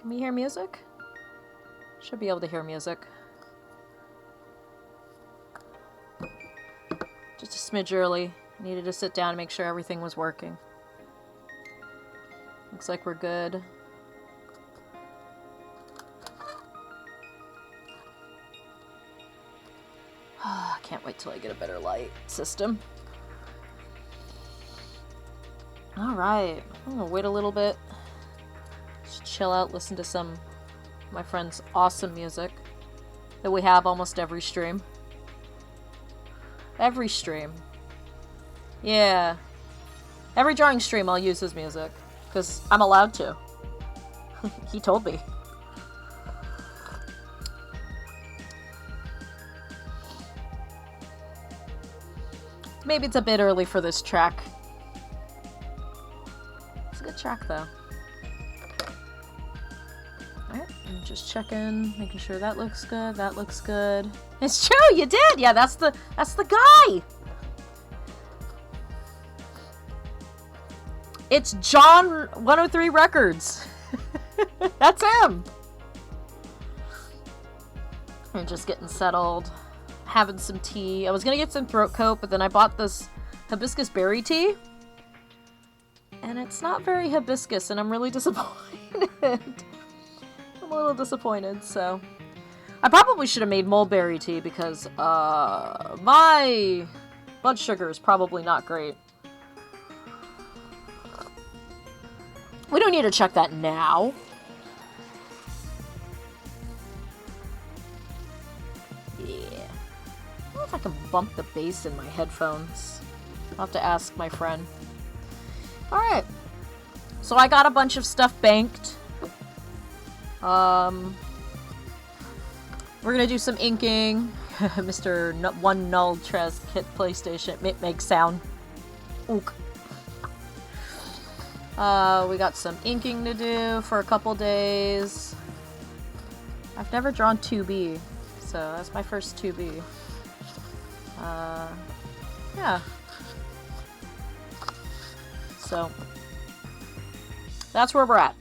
Can we hear music? Should be able to hear music. Just a smidge early. Needed to sit down and make sure everything was working. Looks like we're good. I can't wait till I get a better light system. Alright. I'm gonna wait a little bit. Just chill out, listen to some of my friend's awesome music that we have almost every stream. Every stream. Yeah. Every drawing stream I'll use his music. Because I'm allowed to. He told me. Maybe it's a bit early for this track. It's a good track though. Alright, I'm just checking, making sure that looks good, that looks good. It's true, you did! Yeah, that's the guy! It's John 103 Records. That's him! I'm just getting settled. Having some tea. I was gonna get some throat coat, but then I bought this hibiscus berry tea. And it's not very hibiscus, and I'm really disappointed. I'm a little disappointed, so... I probably should have made mulberry tea, because, my blood sugar is probably not great. We don't need to check that now. Yeah. I don't know if I can bump the bass in my headphones. I'll have to ask my friend. Alright. So I got a bunch of stuff banked. We're gonna do some inking. Mr. One Null Tres Kit PlayStation. It makes sound. Ook. We got some inking to do for a couple days. I've never drawn 2B, so that's my first 2B. Yeah. So, that's where we're at.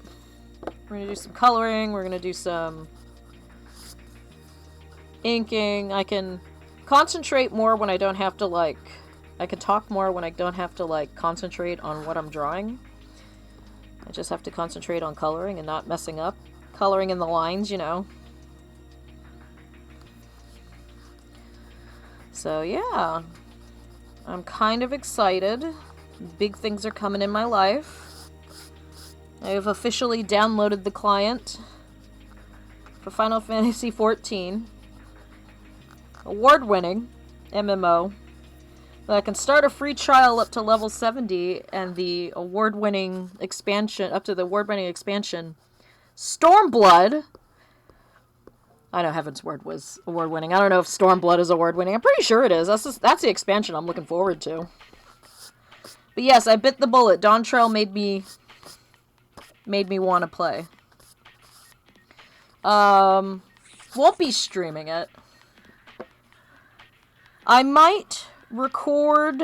We're gonna do some coloring, we're gonna do some inking. I can concentrate more when I don't have to, like... I can talk more when I don't have to, like, concentrate on what I'm drawing. I just have to concentrate on coloring and not messing up. Coloring in the lines, you know. So, yeah. I'm kind of excited. Big things are coming in my life. I have officially downloaded the client for Final Fantasy XIV. Award-winning MMO. I can start a free trial up to level 70, and the award-winning expansion, up to the award-winning expansion, Stormblood. I know Heaven's Word was award-winning. I don't know if Stormblood is award-winning. I'm pretty sure it is. That's the expansion I'm looking forward to. But yes, I bit the bullet. Dawntrail made me want to play. Won't be streaming it. I might record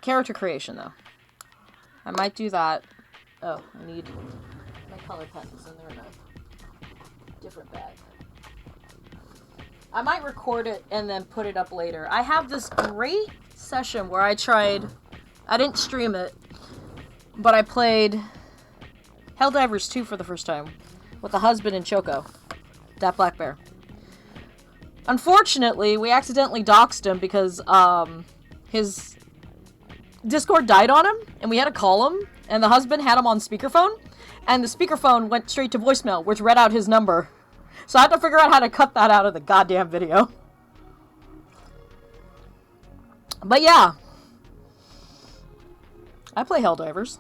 character creation, though. I might do that. Oh, I need my color pens, and they're in a different bag. I might record it and then put it up later. I have this great session where I didn't stream it, but I played Helldivers 2 for the first time with the husband and Choco, that black bear. Unfortunately, we accidentally doxed him because his Discord died on him, and we had to call him, and the husband had him on speakerphone, and the speakerphone went straight to voicemail, which read out his number. So I had to figure out how to cut that out of the goddamn video. But yeah. I play Helldivers.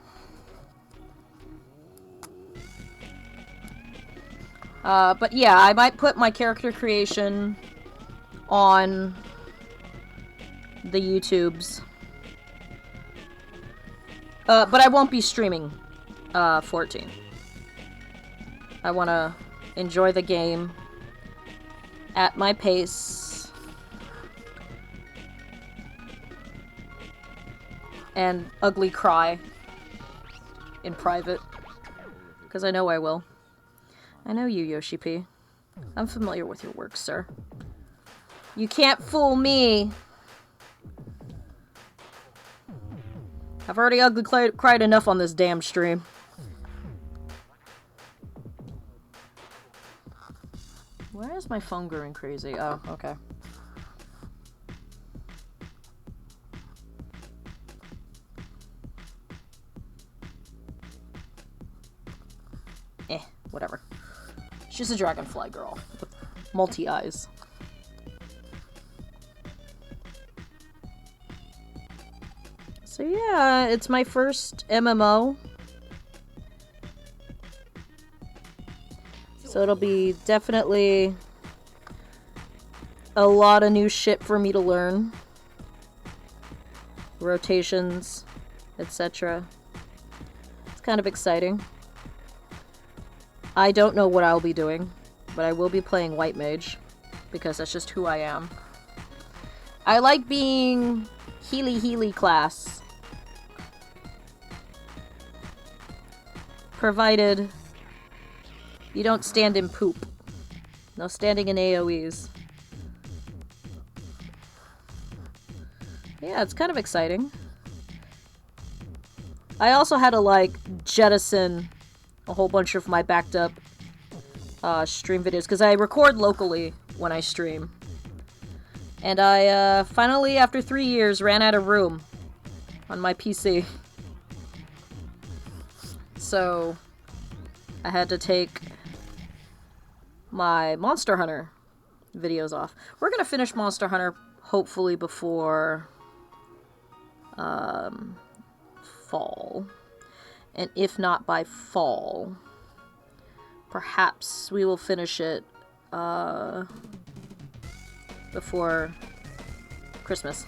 But yeah, I might put my character creation on the YouTubes. But I won't be streaming 14. I want to enjoy the game at my pace and ugly cry in private. Because I know I will. I know you, Yoshi P. I'm familiar with your work, sir. You can't fool me! I've already ugly cried enough on this damn stream. Why is my phone going crazy? Oh, okay. Whatever. She's a dragonfly girl with multi-eyes. So yeah, it's my first MMO. So it'll be definitely a lot of new shit for me to learn. Rotations, etc. It's kind of exciting. I don't know what I'll be doing, but I will be playing White Mage, because that's just who I am. I like being Healy class. Provided you don't stand in poop. No standing in AoEs. Yeah, it's kind of exciting. I also had to, like, jettison a whole bunch of my backed up stream videos, because I record locally when I stream. And I finally, after 3 years, ran out of room on my PC. So I had to take my Monster Hunter videos off. We're gonna finish Monster Hunter hopefully before fall. And if not by fall, perhaps we will finish it before Christmas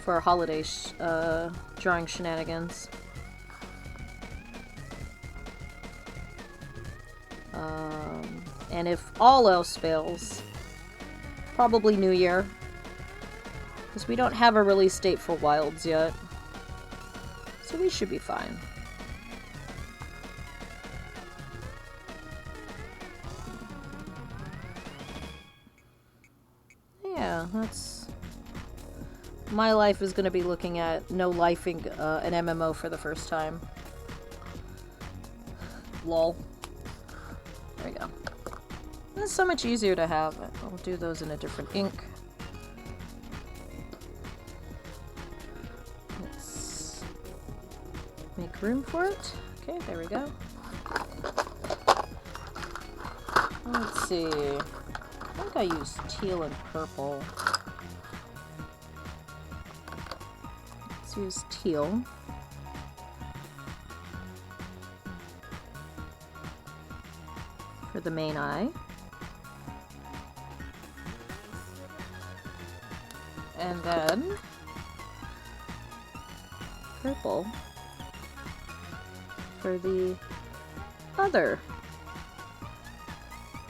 for our holiday drawing shenanigans. And if all else fails, probably New Year, because we don't have a release date for Wilds yet. So we should be fine. Yeah, that's... My life is going to be looking at no-lifing an MMO for the first time. Lol. There we go. It's so much easier to have. I'll do those in a different ink. Make room for it. Okay, there we go. Let's see. I think I used teal and purple. Let's use teal. For the main eye. And then purple for the other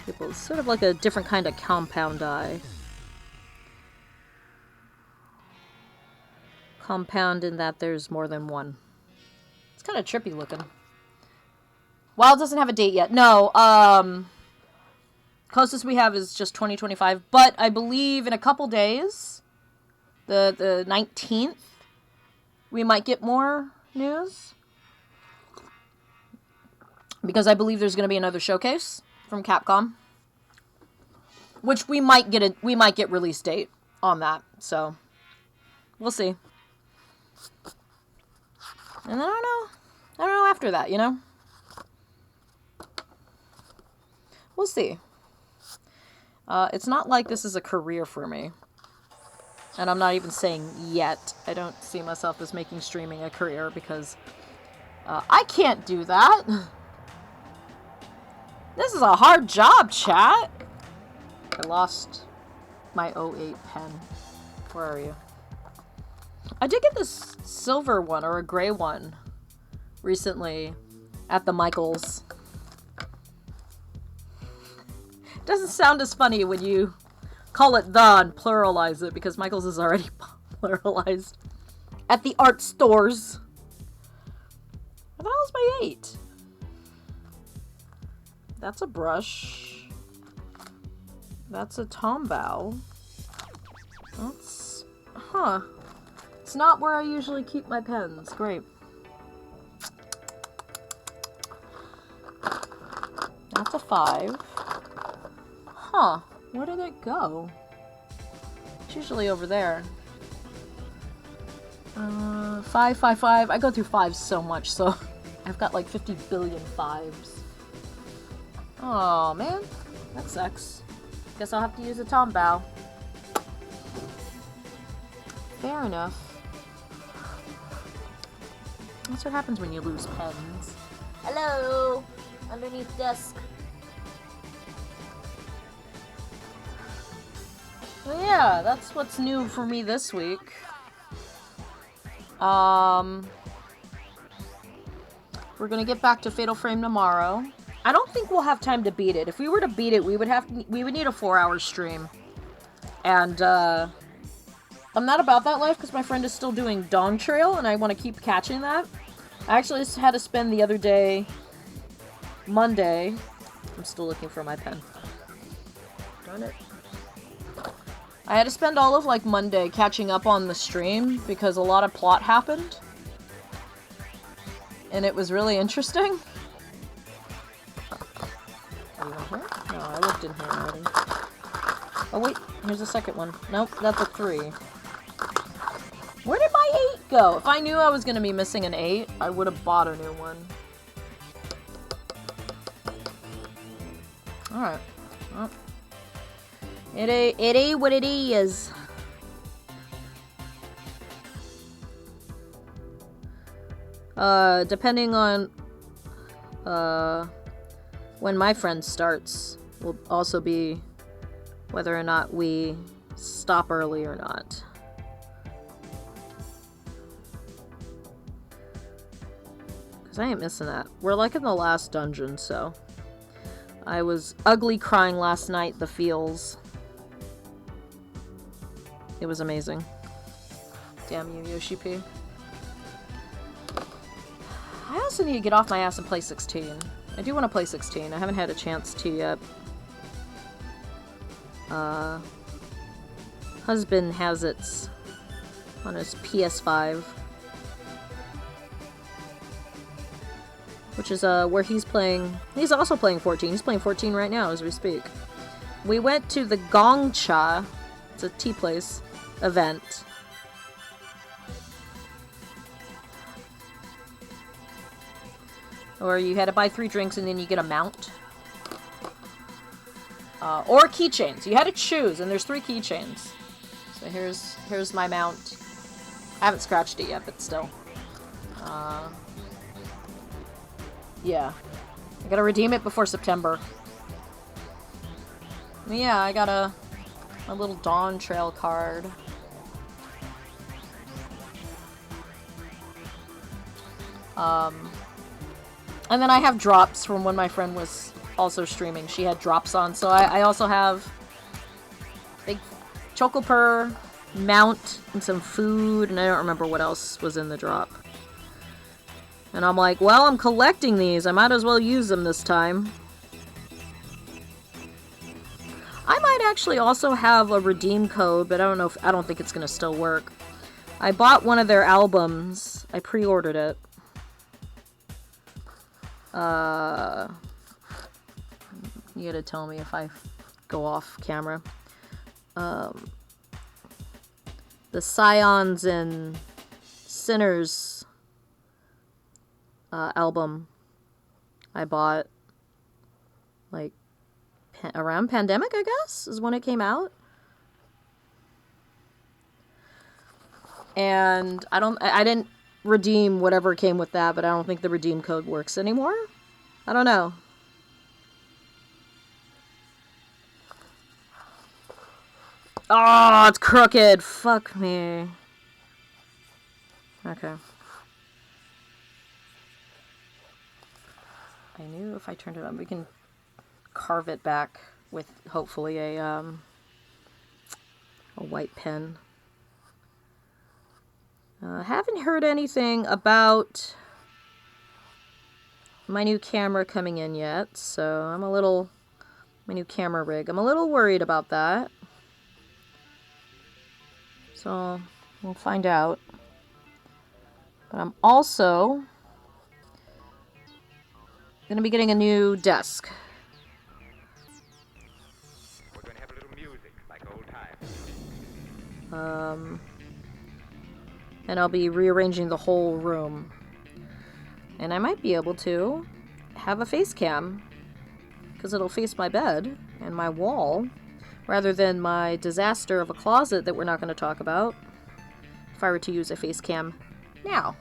pupils. Sort of like a different kind of compound eye. Compound in that there's more than one. It's kind of trippy looking. Wild doesn't have a date yet. No, closest we have is just 2025, but I believe in a couple days, the 19th, we might get more news. Because I believe there's going to be another showcase from Capcom, which we might get release date on that. So we'll see. And I don't know after that, you know. We'll see. It's not like this is a career for me. And I'm not even saying yet. I don't see myself as making streaming a career because I can't do that. This is a hard job, chat. I lost my 08 pen. Where are you? I did get this silver one, or a gray one, recently at the Michaels. It doesn't sound as funny when you call it the and pluralize it, because Michaels is already pluralized. At the art stores. I hell's my 8? That's a brush. That's a Tombow. That's... Huh. It's not where I usually keep my pens. Great. That's a 5. Huh. Where did it go? It's usually over there. 5, 5, 5. I go through 5s so much, so I've got like 50 billion 5s. Oh man, that sucks. Guess I'll have to use a Tombow. Fair enough. That's what happens when you lose pens. Hello! Underneath desk. Well, yeah, that's what's new for me this week. We're gonna get back to Fatal Frame tomorrow. I don't think we'll have time to beat it. If we were to beat it, we would need a 4-hour stream. And I'm not about that life because my friend is still doing Dawn Trail and I want to keep catching that. I actually just had to spend the other day, Monday. I'm still looking for my pen. Darn it. I had to spend all of like Monday catching up on the stream because a lot of plot happened. And it was really interesting. Are you in here? No, I looked in here already. Oh wait, here's a second one. Nope, that's a 3. Where did my 8 go? If I knew I was going to be missing an 8, I would have bought a new one. Alright. Well, it ain't what it is. Depending on when my friend starts will also be whether or not we stop early or not. Because I ain't missing that. We're like in the last dungeon, so I was ugly crying last night, the feels. It was amazing. Damn you, Yoshi P. I also need to get off my ass and play 16. I do want to play 16. I haven't had a chance to yet. Husband has it on his PS5. Which is where he's playing. He's also playing 14. He's playing 14 right now as we speak. We went to the Gongcha, it's a tea place, event. Or you had to buy 3 drinks and then you get a mount. Or keychains. You had to choose, and there's 3 keychains. So here's my mount. I haven't scratched it yet, but still. Yeah. I gotta redeem it before September. Yeah, I got a little Dawn Trail card. And then I have drops from when my friend was also streaming. She had drops on, so I also have big Chocopur, mount, and some food, and I don't remember what else was in the drop. And I'm like, well, I'm collecting these. I might as well use them this time. I might actually also have a redeem code, but I don't think it's gonna still work. I bought one of their albums. I pre-ordered it. You gotta tell me if I go off camera. The Scions and Sinners album I bought like around pandemic, I guess, is when it came out. And I didn't redeem whatever came with that, but I don't think the redeem code works anymore. I don't know. Oh, it's crooked. Fuck me. Okay. I knew if I turned it on, we can carve it back with hopefully a white pen. Haven't heard anything about my new camera coming in yet, so I'm a little... My new camera rig. I'm a little worried about that. So, we'll find out. But I'm also going to be getting a new desk. We're going to have a little music, like old times. And I'll be rearranging the whole room. And I might be able to have a face cam, because it'll face my bed and my wall, rather than my disaster of a closet that we're not going to talk about, if I were to use a face cam now.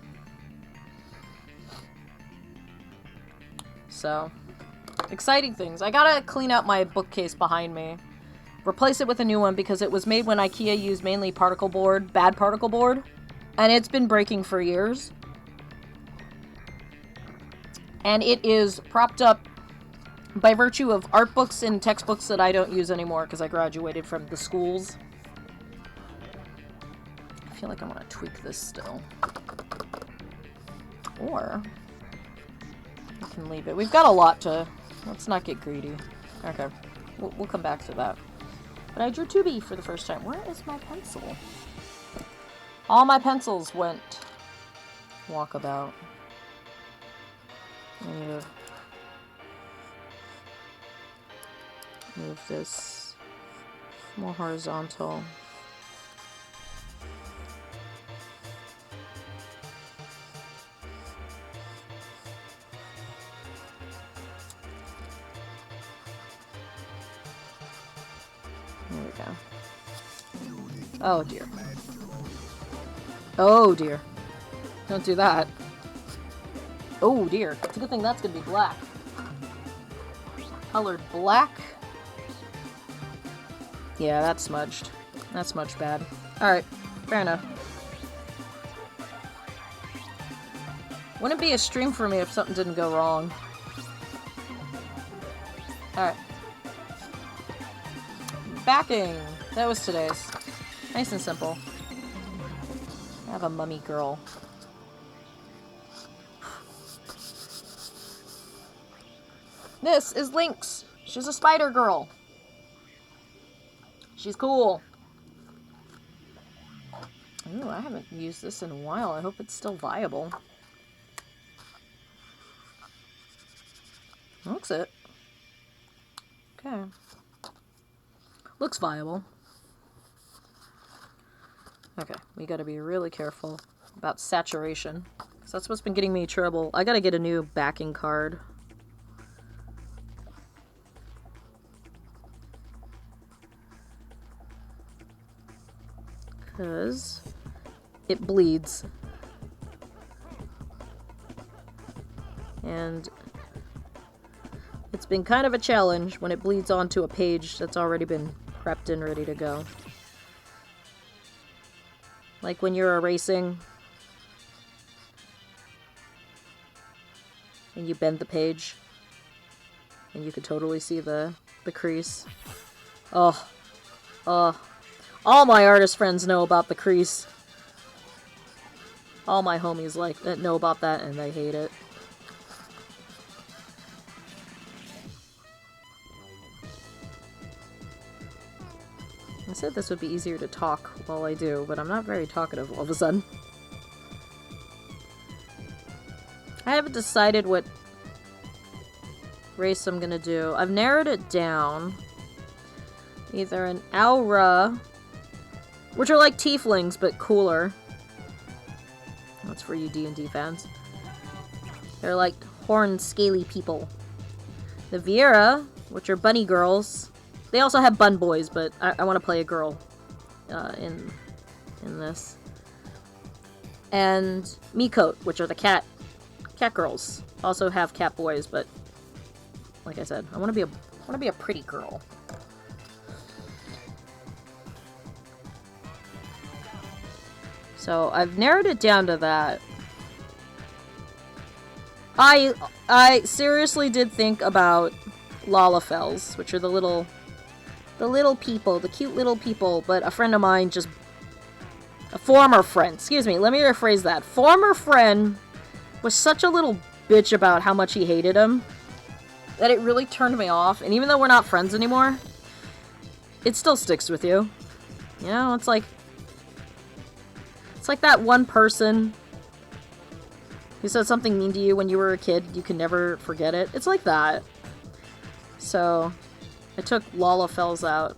So, exciting things. I gotta clean out my bookcase behind me. Replace it with a new one because it was made when IKEA used mainly particle board, bad particle board. And it's been breaking for years. And it is propped up by virtue of art books and textbooks that I don't use anymore because I graduated from the schools. I feel like I want to tweak this still. Or we can leave it. We've got a lot to... Let's not get greedy. Okay. We'll come back to that. But I drew 2B for the first time. Where is my pencil? All my pencils went walkabout. I need to move this more horizontal. There we go. Oh dear. Oh dear. Don't do that. Oh dear. It's a good thing that's gonna be black. Colored black. Yeah, that's smudged. That's smudged bad. Alright, fair enough. Wouldn't be a stream for me if something didn't go wrong. Alright. Backing. That was today's. Nice and simple. I have a mummy girl. This is Lynx. She's a spider girl. She's cool. Ooh, I haven't used this in a while. I hope it's still viable. Looks it. Okay. Looks viable. Okay, we gotta be really careful about saturation, because that's what's been getting me trouble. I gotta get a new backing card. Because it bleeds. And it's been kind of a challenge when it bleeds onto a page that's already been prepped and ready to go. Like when you're erasing and you bend the page and you could totally see the crease. Oh. All my artist friends know about the crease. All my homies know about that and they hate it. I said this would be easier to talk while I do, but I'm not very talkative all of a sudden. I haven't decided what race I'm gonna do. I've narrowed it down. Either an Aura, which are like tieflings, but cooler. That's for you D&D fans. They're like horned, scaly people. The Viera, which are bunny girls. They also have bun boys, but I want to play a girl in this. And Miqo't, which are the cat girls. Also have cat boys, but like I said, I want to be a pretty girl. So I've narrowed it down to that. I seriously did think about Lalafels, which are the little people, the cute little people, but a friend of mine a former friend, excuse me, let me rephrase that. Former friend was such a little bitch about how much he hated him that it really turned me off. And even though we're not friends anymore, it still sticks with you. You know, it's like that one person who said something mean to you when you were a kid. You can never forget it. It's like that. So, I took Lollafells out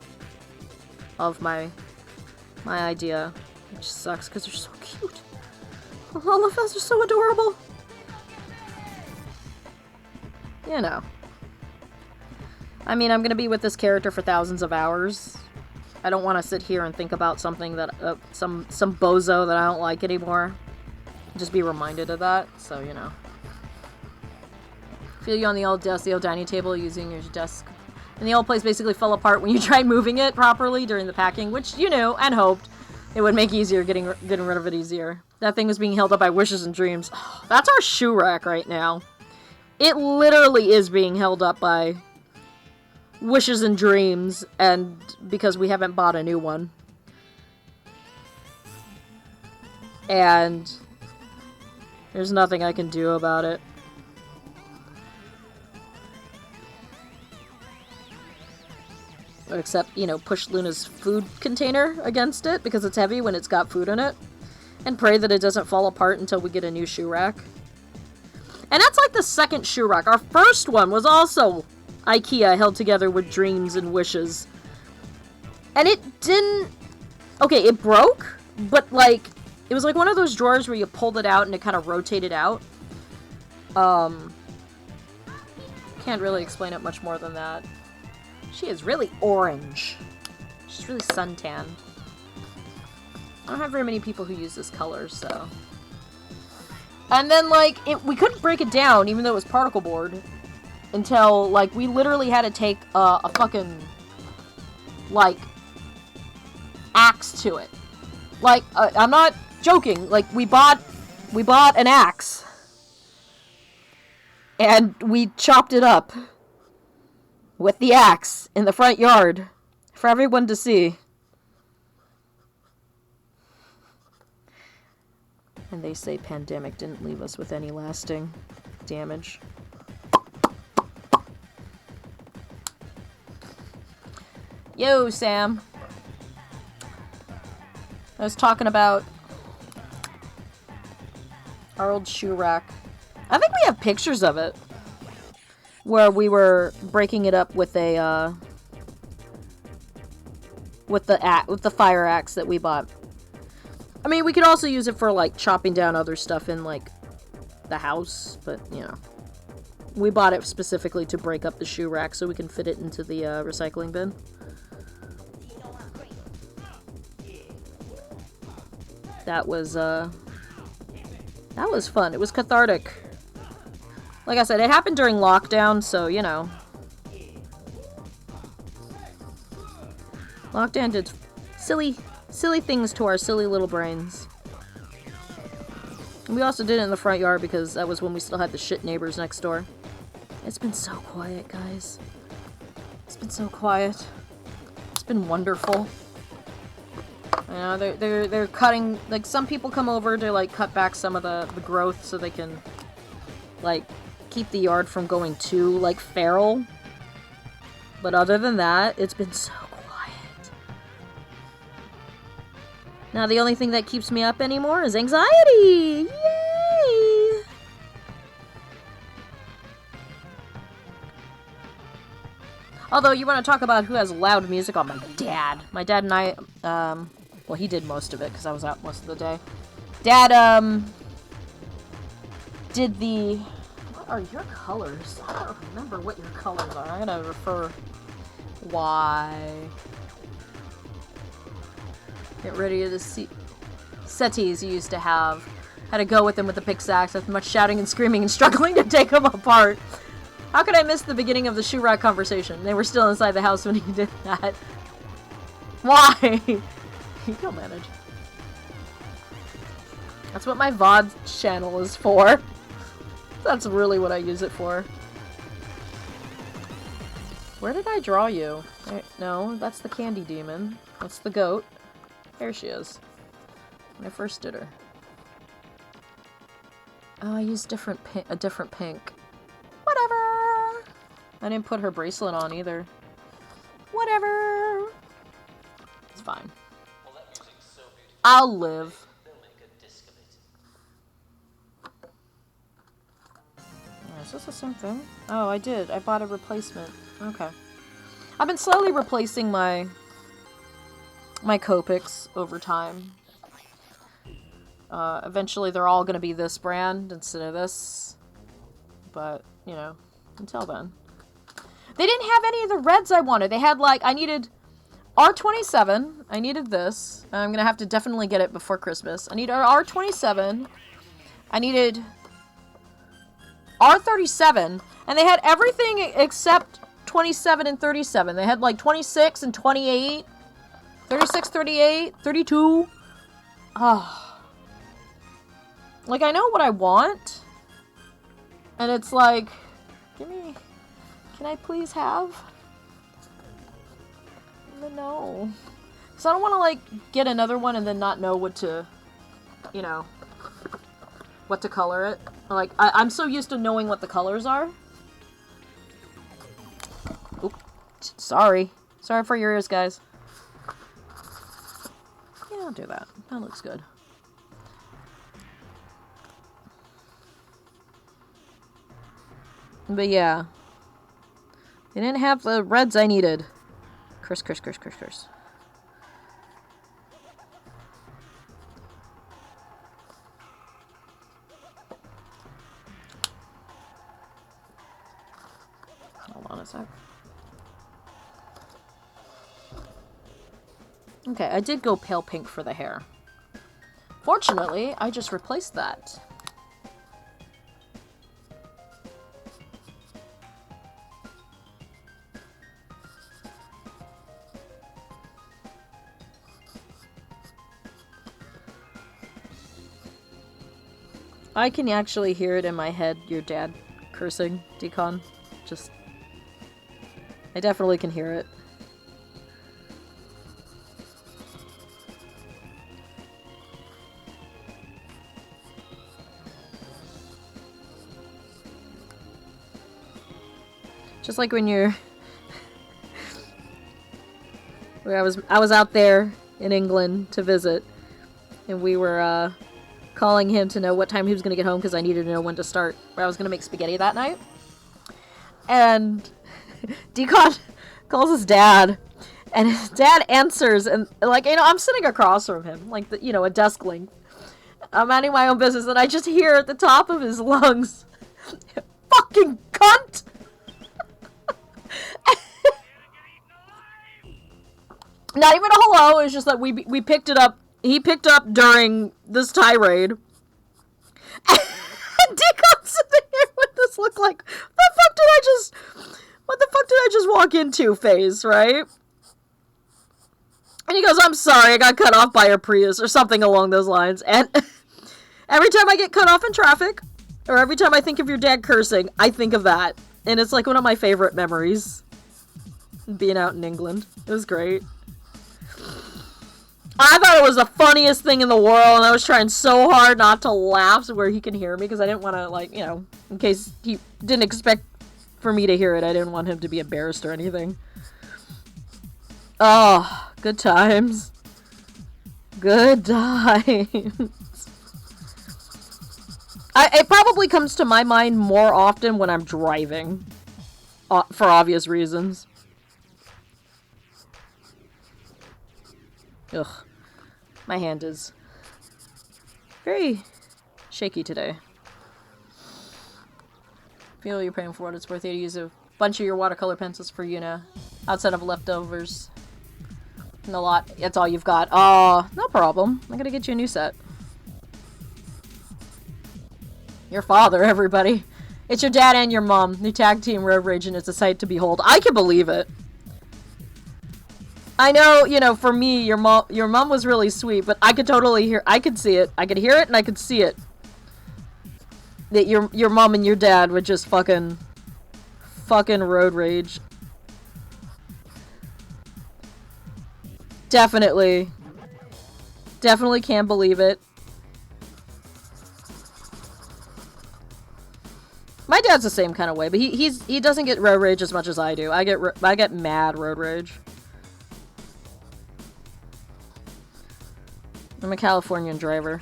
of my idea, which sucks because they're so cute. Lollafells are so adorable. You know. I mean, I'm gonna be with this character for thousands of hours. I don't want to sit here and think about something that, some bozo that I don't like anymore. Just be reminded of that, so, you know. Feel you on the old desk, the old dining table, using your desk. And the old place basically fell apart when you tried moving it properly during the packing, which you knew and hoped it would make easier, getting rid of it easier. That thing was being held up by wishes and dreams. Oh, that's our shoe rack right now. It literally is being held up by wishes and dreams, and because we haven't bought a new one. And there's nothing I can do about it. Except, you know, push Luna's food container against it because it's heavy when it's got food in it. And pray that it doesn't fall apart until we get a new shoe rack. And that's like the second shoe rack. Our first one was also IKEA held together with dreams and wishes. And it didn't... Okay, it broke, but like... It was like one of those drawers where you pulled it out and it kind of rotated out. Can't really explain it much more than that. She is really orange. She's really suntanned. I don't have very many people who use this color, so... And then, like, we couldn't break it down, even though it was particle board, until, like, we literally had to take a fucking, like, axe to it. Like, I'm not joking. Like, we bought an axe. And we chopped it up with the axe in the front yard for everyone to see. And they say pandemic didn't leave us with any lasting damage. Yo, Sam. I was talking about our old shoe rack. I think we have pictures of it. Where we were breaking it up with a, with the fire axe that we bought. I mean, we could also use it for, like, chopping down other stuff in, like, the house, but, you know. We bought it specifically to break up the shoe rack so we can fit it into the, recycling bin. That was fun. It was cathartic. Like I said, it happened during lockdown, so, you know. Lockdown did silly things to our silly little brains. And we also did it in the front yard because that was when we still had the shit neighbors next door. It's been so quiet, guys. It's been so quiet. It's been wonderful. You know, they're cutting, like, some people come over to, like, cut back some of the growth so they can, like, keep the yard from going too, like, feral. But other than that, it's been so quiet. Now the only thing that keeps me up anymore is anxiety! Yay! Although, you want to talk about who has loud music on? My dad. My dad and I, well, he did most of it because I was out most of the day. Dad, did the... What are your colors? I don't remember what your colors are. I'm gonna refer... Why? Get rid of the settees you used to have. Had to go with them with the pickaxe with much shouting and screaming and struggling to take them apart. How could I miss the beginning of the shoe rack conversation? They were still inside the house when he did that. Why? You'll manage. That's what my VOD channel is for. That's really what I use it for. Where did I draw you? No, that's the candy demon. That's the goat. There she is. When I first did her. Oh, I used a different pink. Whatever. I didn't put her bracelet on either. Whatever. It's fine. Well, that music's so beautiful. I'll live. They'll make a disc of it. Is this the same thing? Oh, I did. I bought a replacement. Okay. I've been slowly replacing my Copics over time. Eventually they're all going to be this brand instead of this. But, you know, until then. They didn't have any of the reds I wanted. They had, like, I needed R27. I needed this. I'm going to have to definitely get it before Christmas. I need R27. I needed R37. And they had everything except 27 and 37. They had, like, 26 and 28. 36, 38, 32. Oh. Like, I know what I want. And it's like, give me... Can I please have? No. Because I don't want to, like, get another one and then not know what to, you know, what to color it. Like, I'm so used to knowing what the colors are. Oop. Sorry. Sorry for your ears, guys. Yeah, I'll do that. That looks good. But yeah. They didn't have the reds I needed. Curse. Hold on a sec. Okay, I did go pale pink for the hair. Fortunately, I just replaced that. I can actually hear it in my head, your dad cursing, Decon. Just... I definitely can hear it. Just like when you're... where I was out there in England to visit, and we were, calling him to know what time he was going to get home because I needed to know when to start. Where I was going to make spaghetti that night. And Decon calls his dad. And his dad answers. And, like, you know, I'm sitting across from him. Like, you know, a desk length. I'm minding my own business. And I just hear at the top of his lungs, fucking cunt! Not even a hello. It was just that we picked it up. He picked up during this tirade. And Deacon's sitting here with this look like, what the fuck did I just walk into phase, right? And he goes, I'm sorry, I got cut off by a Prius, or something along those lines. And every time I get cut off in traffic, or every time I think of your dad cursing, I think of that. And it's like one of my favorite memories. Being out in England. It was great. I thought it was the funniest thing in the world, and I was trying so hard not to laugh so where he can hear me, because I didn't want to, like, you know, in case he didn't expect for me to hear it, I didn't want him to be embarrassed or anything. Oh, good times. Good times. It probably comes to my mind more often when I'm driving, for obvious reasons. Ugh. My hand is very shaky today. Feel you're paying for what it's worth. You to use a bunch of your watercolor pencils for Yuna outside of leftovers. And a lot. That's all you've got. Oh, no problem. I'm gonna get you a new set. Your father, everybody. It's your dad and your mom. New tag team Road Rage, and it's a sight to behold. I can believe it. I know, you know, for me, your mom was really sweet, but I could totally hear, I could see it. I could hear it and I could see it. That your mom and your dad would just fucking road rage. Definitely. Definitely can't believe it. My dad's the same kind of way, but he doesn't get road rage as much as I do. I get mad road rage. I'm a Californian driver.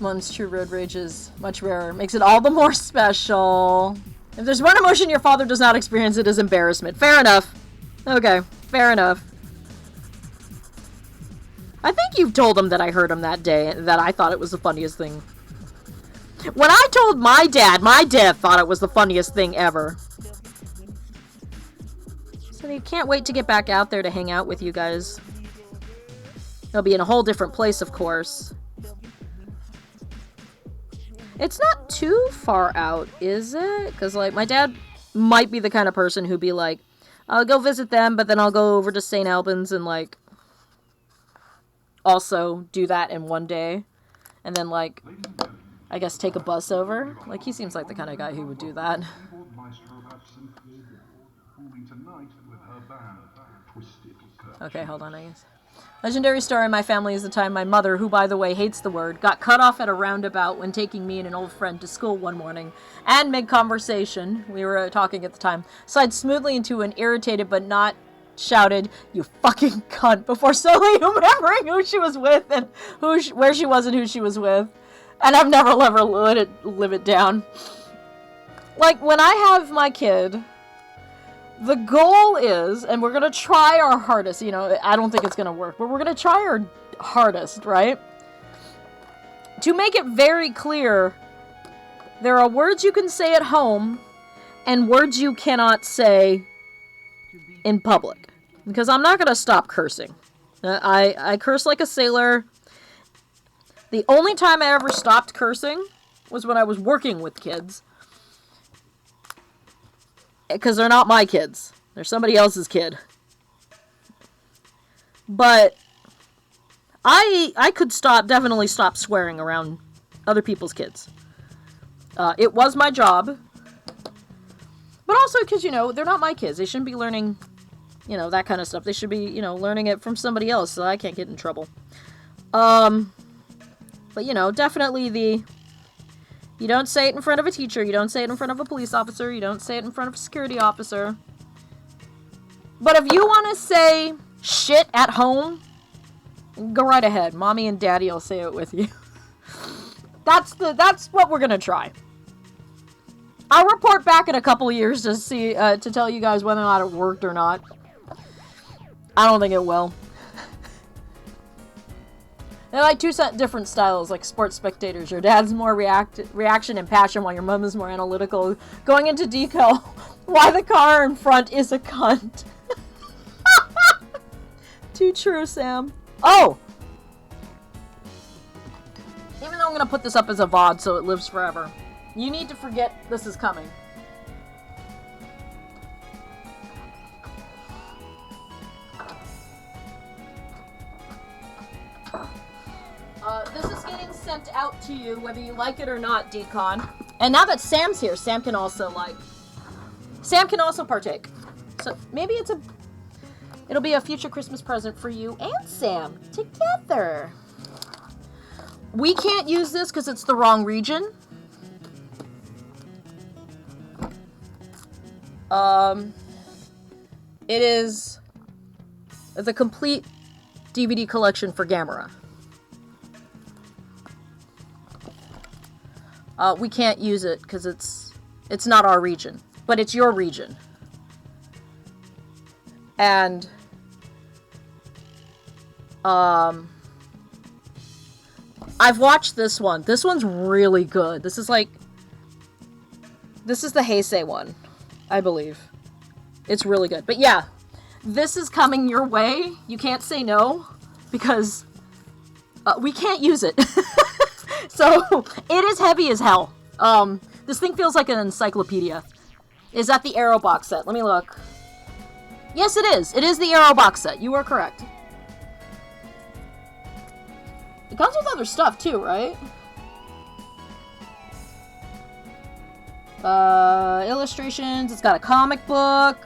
One's true road rage is much rarer. Makes it all the more special. If there's one emotion your father does not experience, it is embarrassment. Fair enough. Okay, fair enough. I think you've told him that I heard him that day, and that I thought it was the funniest thing. When I told my dad thought it was the funniest thing ever. So he can't wait to get back out there to hang out with you guys. He'll be in a whole different place, of course. It's not too far out, is it? Because, like, my dad might be the kind of person who'd be like, I'll go visit them, but then I'll go over to St. Albans and, like, also do that in one day. And then, like, I guess take a bus over. Like, he seems like the kind of guy who would do that. Okay, hold on, I guess. Legendary story in my family is the time my mother, who, by the way, hates the word, got cut off at a roundabout when taking me and an old friend to school one morning. And mid-conversation, we were talking at the time, slid smoothly into an irritated but not shouted, "You fucking cunt," before slowly remembering who she was with and where she was and who she was with. And I've never live it down. Like, when I have my kid, the goal is, and we're going to try our hardest, you know, I don't think it's going to work, but we're going to try our hardest, right? To make it very clear, there are words you can say at home and words you cannot say in public. Because I'm not going to stop cursing. I curse like a sailor. The only time I ever stopped cursing was when I was working with kids. Because they're not my kids. They're somebody else's kid. But I could definitely stop swearing around other people's kids. It was my job. But also because, you know, they're not my kids. They shouldn't be learning, you know, that kind of stuff. They should be, you know, learning it from somebody else so I can't get in trouble. But, you know, definitely you don't say it in front of a teacher. You don't say it in front of a police officer. You don't say it in front of a security officer. But if you want to say shit at home, go right ahead. Mommy and Daddy will say it with you. That's what we're gonna try. I'll report back in a couple years to see to tell you guys whether or not it worked or not. I don't think it will. They're like two different styles, like sports spectators. Your dad's more reaction and passion, while your mom is more analytical. Going into decal, why the car in front is a cunt. Too true, Sam. Oh! Even though I'm going to put this up as a VOD so it lives forever, you need to forget this is coming. This is getting sent out to you, whether you like it or not, Decon. And now that Sam's here, Sam can also partake. So maybe it'll be a future Christmas present for you and Sam together. We can't use this because it's the wrong region. It is the complete DVD collection for Gamera. We can't use it because it's not our region, but it's your region. And I've watched this one. This one's really good. This is the Heisei one, I believe. It's really good. But yeah, this is coming your way. You can't say no because we can't use it. So, it is heavy as hell. This thing feels like an encyclopedia. Is that the Arrow box set? Let me look. Yes, it is. It is the Arrow box set. You are correct. It comes with other stuff, too, right? Illustrations. It's got a comic book.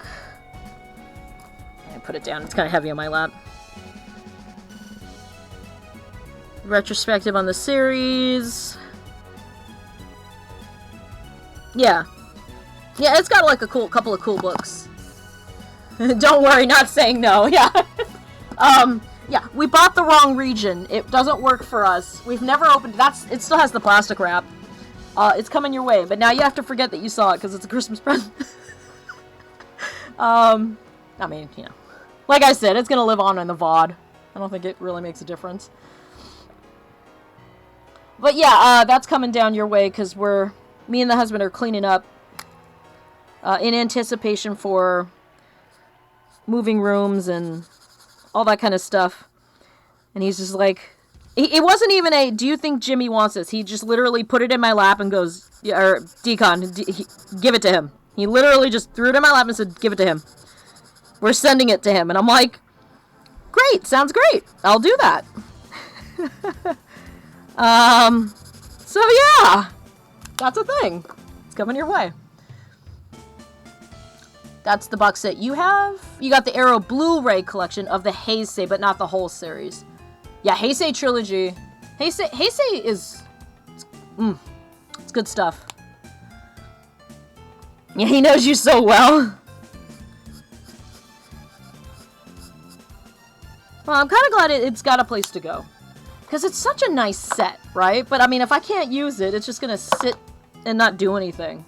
I put it down. It's kind of heavy on my lap. Retrospective on the series. Yeah. Yeah, it's got like a couple of cool books. Don't worry, not saying no. Yeah. Yeah, we bought the wrong region. It doesn't work for us. We've never opened it still has the plastic wrap. It's coming your way, but now you have to forget that you saw it because it's a Christmas present. I mean, you know. Like I said, it's gonna live on in the VOD. I don't think it really makes a difference. But yeah, that's coming down your way because me and the husband are cleaning up in anticipation for moving rooms and all that kind of stuff. And he's just like, it wasn't even a, do you think Jimmy wants this? He just literally put it in my lap and goes, or Decon, give it to him. He literally just threw it in my lap and said, give it to him. We're sending it to him. And I'm like, great, sounds great. I'll do that. So yeah, that's a thing. It's coming your way. That's the box set you have. You got the Arrow Blu-ray collection of the Heisei, but not the whole series. Yeah, Heisei trilogy. Heisei is... it's good stuff. Yeah, he knows you so well. Well, I'm kind of glad it's got a place to go. Because it's such a nice set, right? But, I mean, if I can't use it, it's just going to sit and not do anything.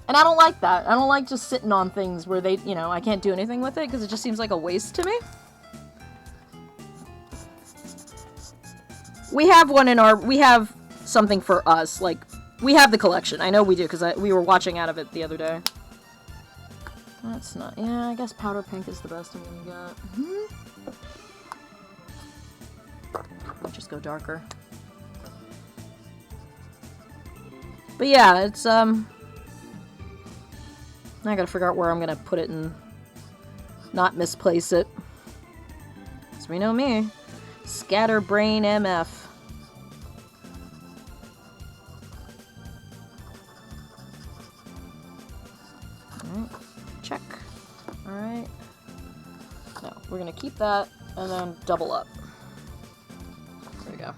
And I don't like that. I don't like just sitting on things where they, you know, I can't do anything with it because it just seems like a waste to me. We have one we have something for us. Like, we have the collection. I know we do because we were watching out of it the other day. That's not, yeah, I guess powder pink is the best I'm gonna get. I'll just go darker. But yeah, it's, I gotta figure out where I'm gonna put it and not misplace it. Because we know me. Scatterbrain MF. Alright, check. Alright. No, we're gonna keep that and then double up. There we go.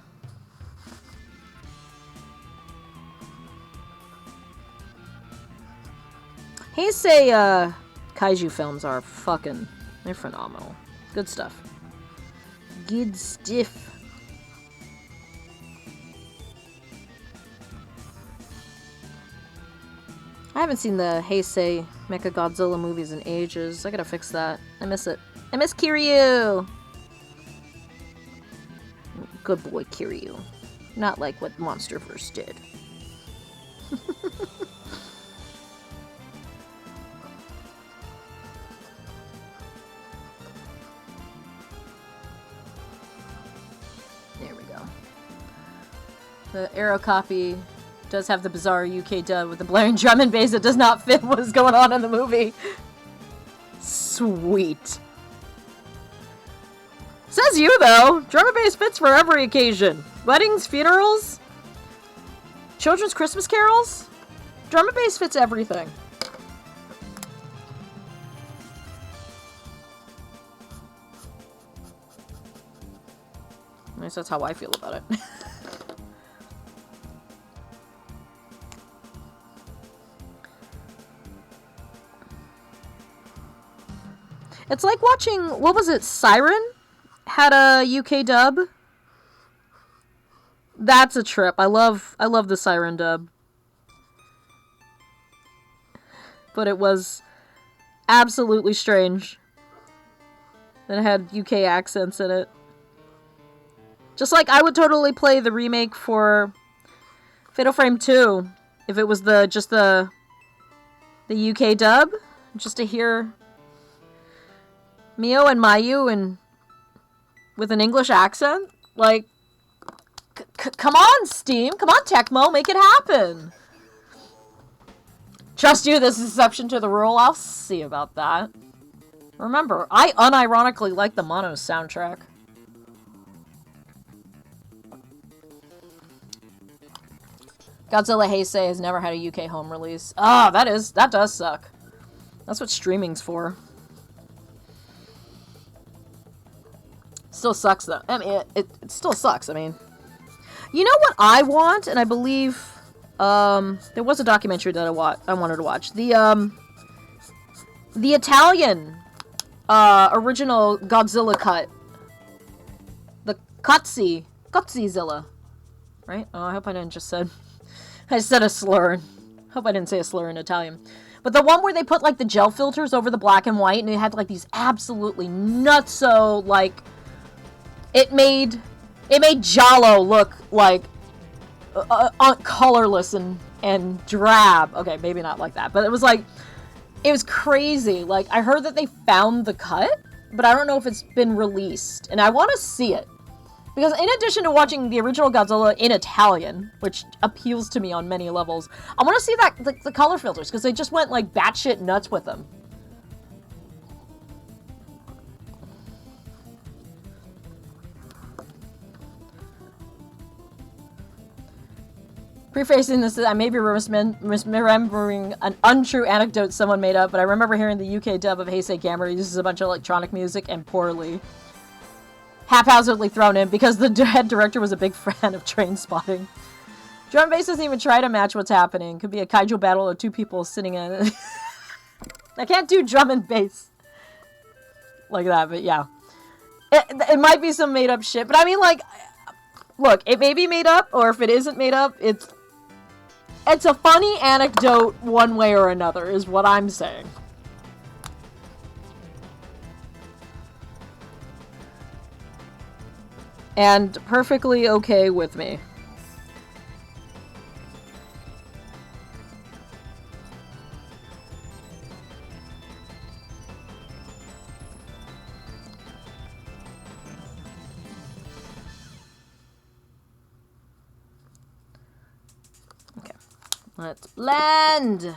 Heisei, kaiju films are they're phenomenal. Good stuff. Good stuff. I haven't seen the Heisei Mechagodzilla movies in ages. I gotta fix that. I miss it. I miss Kiryu! Good boy, Kiryu. Not like what MonsterVerse did. There we go. The Arrow copy does have the bizarre UK dub with the blaring drum and bass that does not fit what is going on in the movie. Sweet. Says you, though. Drum and bass fits for every occasion. Weddings, funerals, children's Christmas carols. Drum and bass fits everything. At least that's how I feel about it. It's like watching, what was it, Siren? Had a UK dub. That's a trip. I love the Siren dub. But it was absolutely strange. And it had UK accents in it. Just like I would totally play the remake for Fatal Frame 2 if it was just the UK dub, just to hear Mio and Mayu and with an English accent. Like, come on, Steam. Come on, Tecmo. Make it happen. Trust you, this is exception to the rule. I'll see about that. Remember, I unironically like the Mono soundtrack. Godzilla Heisei has never had a UK home release. Ah, that does suck. That's what streaming's for. Still sucks though. I mean, it still sucks. I mean, you know what I want, and I believe there was a documentary that I wanted to watch. The Italian original Godzilla cut. The Godzilla, right? Oh, I hope I didn't just said. I said a slur. Hope I didn't say a slur in Italian. But the one where they put like the gel filters over the black and white, and it had like these absolutely nutso like. It made Giallo look like colorless and drab. Okay, maybe not like that, but it was crazy. Like, I heard that they found the cut, but I don't know if it's been released, and I want to see it. Because in addition to watching the original Godzilla in Italian, which appeals to me on many levels, I want to see that the color filters, because they just went like batshit nuts with them. Prefacing this, I may be misremembering an untrue anecdote someone made up, but I remember hearing the UK dub of Heisei Gamera uses a bunch of electronic music and poorly. Haphazardly thrown in because the head director was a big fan of Train Spotting. Drum and bass doesn't even try to match what's happening. Could be a kaiju battle or two people sitting in it. I can't do drum and bass like that, but yeah. It might be some made up shit, but I mean, like, look, it may be made up, or if it isn't made up, it's a funny anecdote one way or another, is what I'm saying. And perfectly okay with me. Okay, let's blend.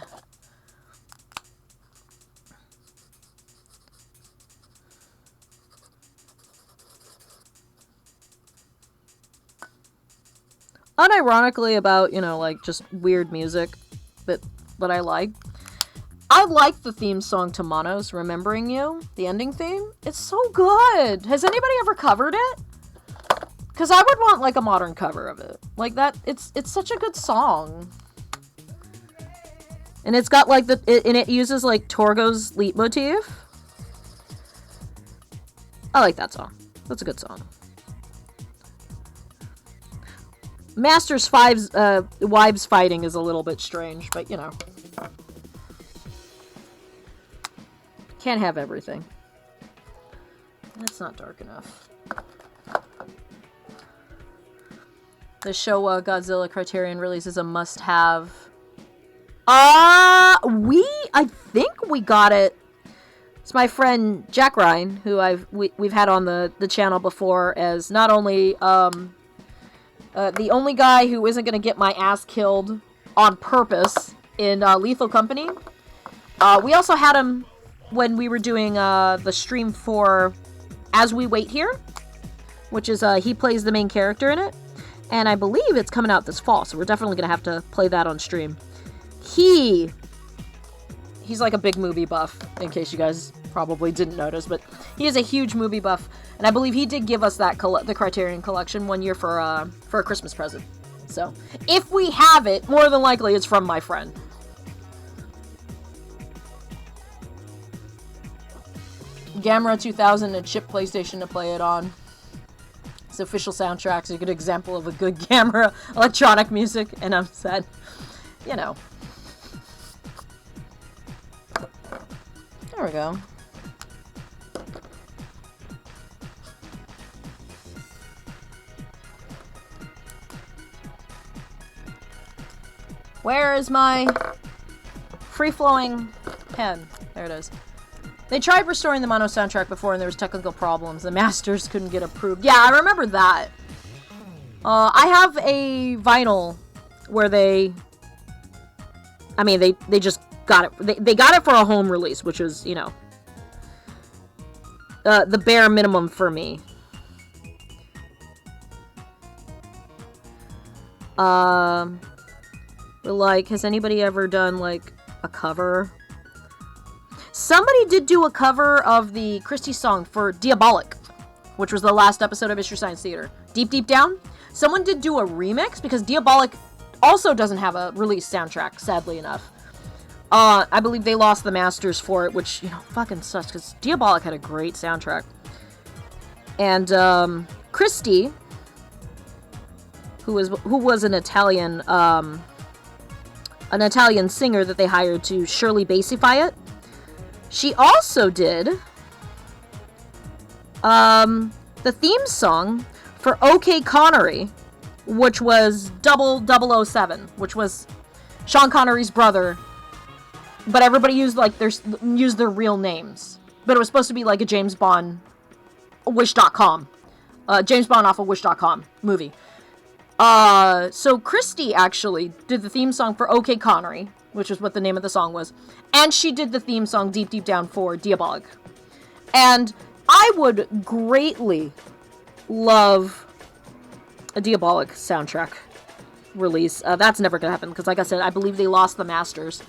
Unironically about, you know, like, just weird music that I like. I like the theme song to Mono's Remembering You, the ending theme. It's so good. Has anybody ever covered it? Because I would want, like, a modern cover of it. Like, that, it's such a good song. And it's got, like, and it uses, like, Torgo's leitmotif. I like that song. That's a good song. Master's wives fighting is a little bit strange, but you know. Can't have everything. That's not dark enough. The Showa Godzilla Criterion release is a must-have. I think we got it. It's my friend Jack Ryan, who we've had on the channel before as not only the only guy who isn't going to get my ass killed on purpose in Lethal Company. We also had him when we were doing the stream for As We Wait Here, which is he plays the main character in it. And I believe it's coming out this fall, so we're definitely going to have to play that on stream. He's like a big movie buff, in case you guys probably didn't notice, but he is a huge movie buff, and I believe he did give us that the Criterion Collection one year for a Christmas present. So, if we have it, more than likely it's from my friend. Gamera 2000 and chip PlayStation to play it on. It's official soundtrack's a good example of a good Gamera electronic music, and I'm sad, you know. There we go. Where is my free-flowing pen? There it is. They tried restoring the Mono soundtrack before and there was technical problems. The masters couldn't get approved. Yeah, I remember that. I have a vinyl where they just got it. They got it for a home release, which was, you know, the bare minimum for me. But, like, has anybody ever done, like, a cover? Somebody did do a cover of the Christie song for Diabolic, which was the last episode of Mystery Science Theater. Deep, Deep Down. Someone did do a remix, because Diabolic also doesn't have a released soundtrack, sadly enough. I believe they lost the masters for it, which, you know, fucking sucks, because Diabolic had a great soundtrack. And, Christie, who was an Italian singer that they hired to Shirley Bassify it, she also did, the theme song for OK Connery, which was 007, which was Sean Connery's brother, but everybody used their real names. But it was supposed to be like a James Bond, Wish.com, James Bond off of Wish.com movie. So Christie actually did the theme song for OK Connery, which is what the name of the song was, and she did the theme song Deep Deep Down for Diabolic. And I would greatly love a Diabolic soundtrack release. That's never gonna happen, because like I said, I believe they lost the masters.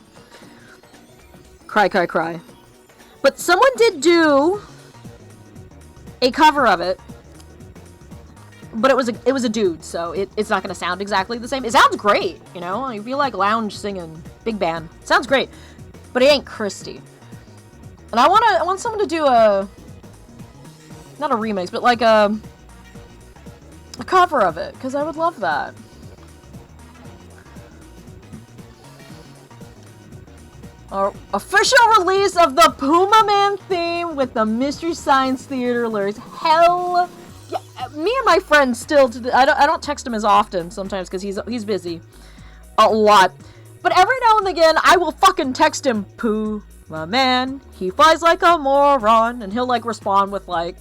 Cry, cry, cry. But someone did do a cover of it, but it was a dude, so it's not gonna sound exactly the same. It sounds great, you know? You feel like lounge singing, big band. It sounds great, but it ain't Christie. And I want someone to do not a remix, but like a cover of it, because I would love that. Our official release of the Puma Man theme with the Mystery Science Theater lyrics. Hell yeah. Me and my friend still, I don't text him as often sometimes because he's busy a lot. But every now and again, I will fucking text him, Puma Man, he flies like a moron. And he'll like respond with like,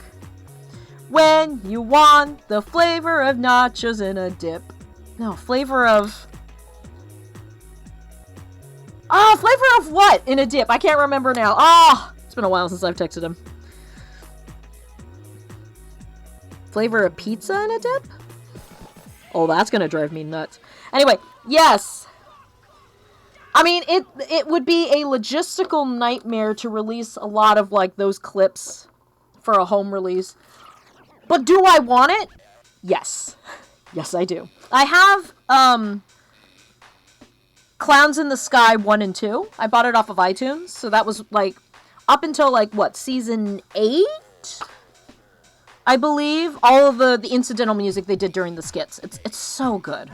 when you want the flavor of nachos in a dip. No, flavor of what in a dip? I can't remember now. It's been a while since I've texted him. Flavor of pizza in a dip? Oh, that's gonna drive me nuts. Anyway, yes. I mean, it would be a logistical nightmare to release a lot of, like, those clips for a home release. But do I want it? Yes. Yes, I do. I have, Clowns in the Sky 1 and 2. I bought it off of iTunes, so that was, like, up until, like, what, season 8? I believe. All of the incidental music they did during the skits. It's so good.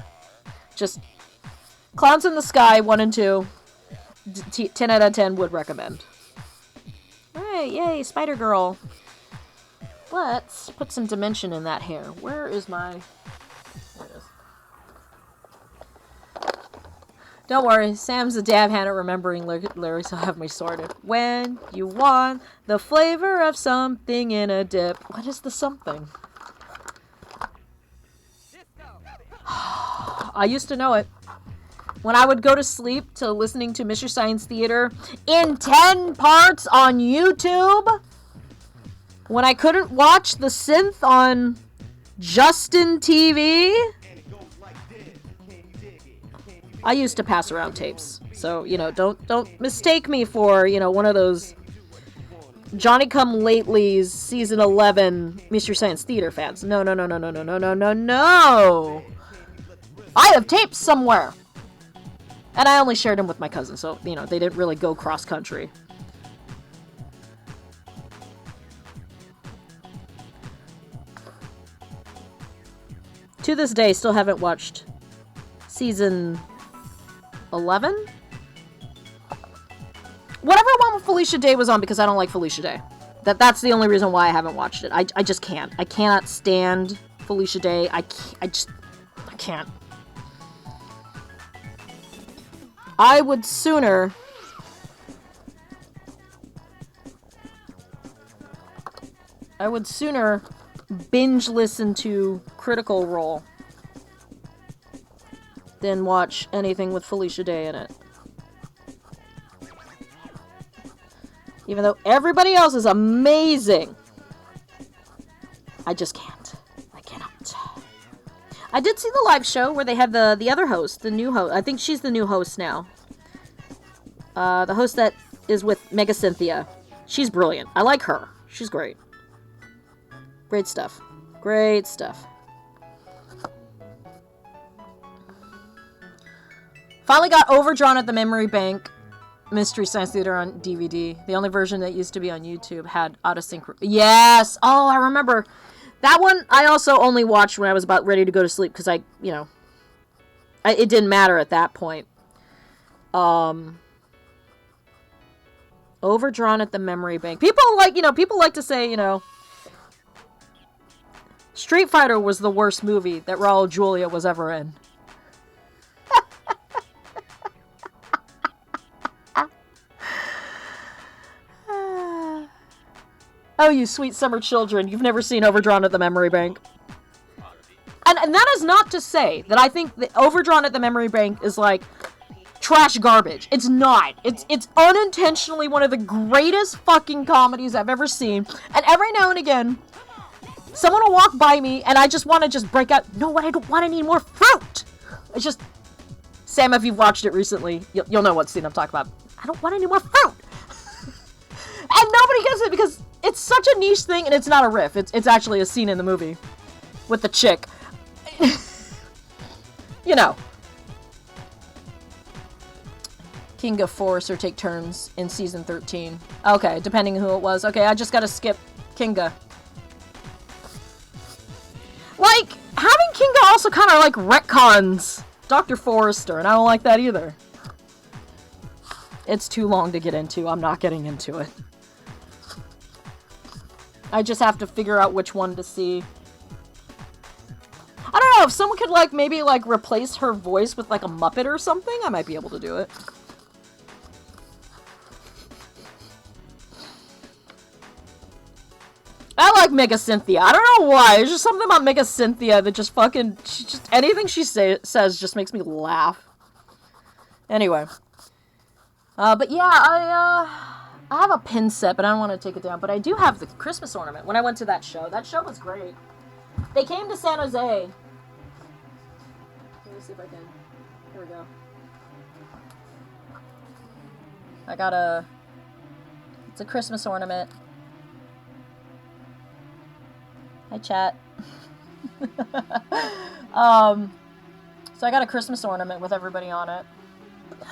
Just, Clowns in the Sky 1 and 2. 10 out of 10 would recommend. Alright, yay, Spider Girl. Let's put some dimension in that hair. Where is my... There it is. Don't worry, Sam's a dab hand at remembering lyrics. I'll have me sorted. When you want the flavor of something in a dip. What is the something? I used to know it. When I would go to sleep to listening to Mystery Science Theater in 10 parts on YouTube. When I couldn't watch the synth on Justin TV. I used to pass around tapes. So, you know, don't mistake me for, you know, one of those Johnny-come-latelys season 11 Mystery Science Theater fans. No. I have tapes somewhere. And I only shared them with my cousin, so, you know, they didn't really go cross-country. To this day, still haven't watched season 11? Whatever one with Felicia Day was on, because I don't like Felicia Day. That's the only reason why I haven't watched it. I just can't. I cannot stand Felicia Day. I can't. I would sooner binge listen to Critical Role than watch anything with Felicia Day in it. Even though everybody else is amazing. I just can't. I cannot. I did see the live show where they have the other host, the new host. I think she's the new host now. The host that is with Mega Cynthia. She's brilliant. I like her. She's great. Great stuff. Great stuff. Finally got Overdrawn at the Memory Bank Mystery Science Theater on DVD. The only version that used to be on YouTube had auto-sync. Yes! Oh, I remember. That one I also only watched when I was about ready to go to sleep because it didn't matter at that point. Overdrawn at the Memory Bank. People like to say, Street Fighter was the worst movie that Raul Julia was ever in. Oh, you sweet summer children. You've never seen Overdrawn at the Memory Bank. And that is not to say that I think that Overdrawn at the Memory Bank is like trash garbage. It's not. It's unintentionally one of the greatest fucking comedies I've ever seen. And every now and again, someone will walk by me and I just want to break out, no, what I don't want, I need more fruit. It's just, Sam, if you've watched it recently, you'll know what scene I'm talking about. I don't want any more fruit. And nobody gets it because it's such a niche thing and it's not a riff. It's actually a scene in the movie with the chick. Kinga Forrester take turns in season 13. Okay, depending on who it was. Okay, I just gotta skip Kinga. Like, having Kinga also kind of like retcons Dr. Forrester, and I don't like that either. It's too long to get into. I'm not getting into it. I just have to figure out which one to see. I don't know, if someone could maybe replace her voice with a Muppet or something, I might be able to do it. I like Mega Cynthia. I don't know why. There's just something about Mega Cynthia that just anything she says just makes me laugh. Anyway. But yeah, I have a pin set, but I don't want to take it down. But I do have the Christmas ornament when I went to that show. That show was great. They came to San Jose. Let me see if I can. Here we go. I got it's a Christmas ornament. Hi, chat. So I got a Christmas ornament with everybody on it.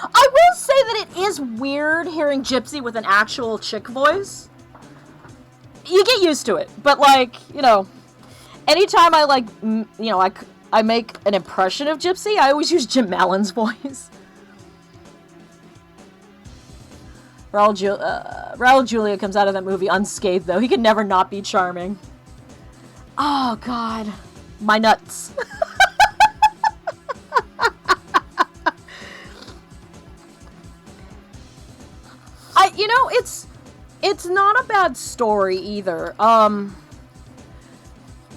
I will say that it is weird hearing Gypsy with an actual chick voice. You get used to it, but anytime I I make an impression of Gypsy, I always use Jim Mallon's voice. Raul Julia comes out of that movie unscathed, though. He could never not be charming. Oh, God. My nuts. It's not a bad story either. That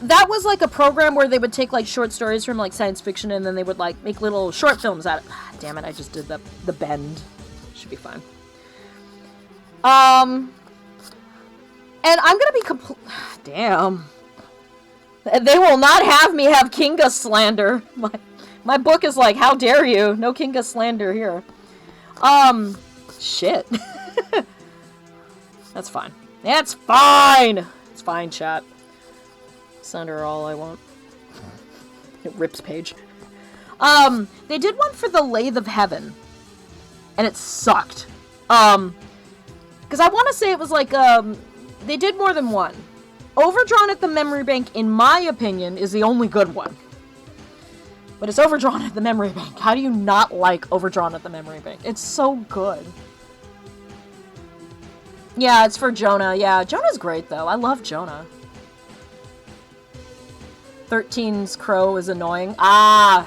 was a program where they would take short stories from science fiction and then they would make little short films out of it. Damn it, I just did the bend. Should be fine. And I'm gonna be damn. They will not have me have Kinga slander. My book is how dare you? No Kinga slander here. Shit. That's fine. That's fine! It's fine, chat. Slander all I want. It rips page. They did one for the Lathe of Heaven. And it sucked. Because I want to say it was they did more than one. Overdrawn at the Memory Bank, in my opinion, is the only good one. But it's Overdrawn at the Memory Bank. How do you not like Overdrawn at the Memory Bank? It's so good. Yeah, it's for Jonah. Yeah, Jonah's great, though. I love Jonah. 13's crow is annoying. Ah!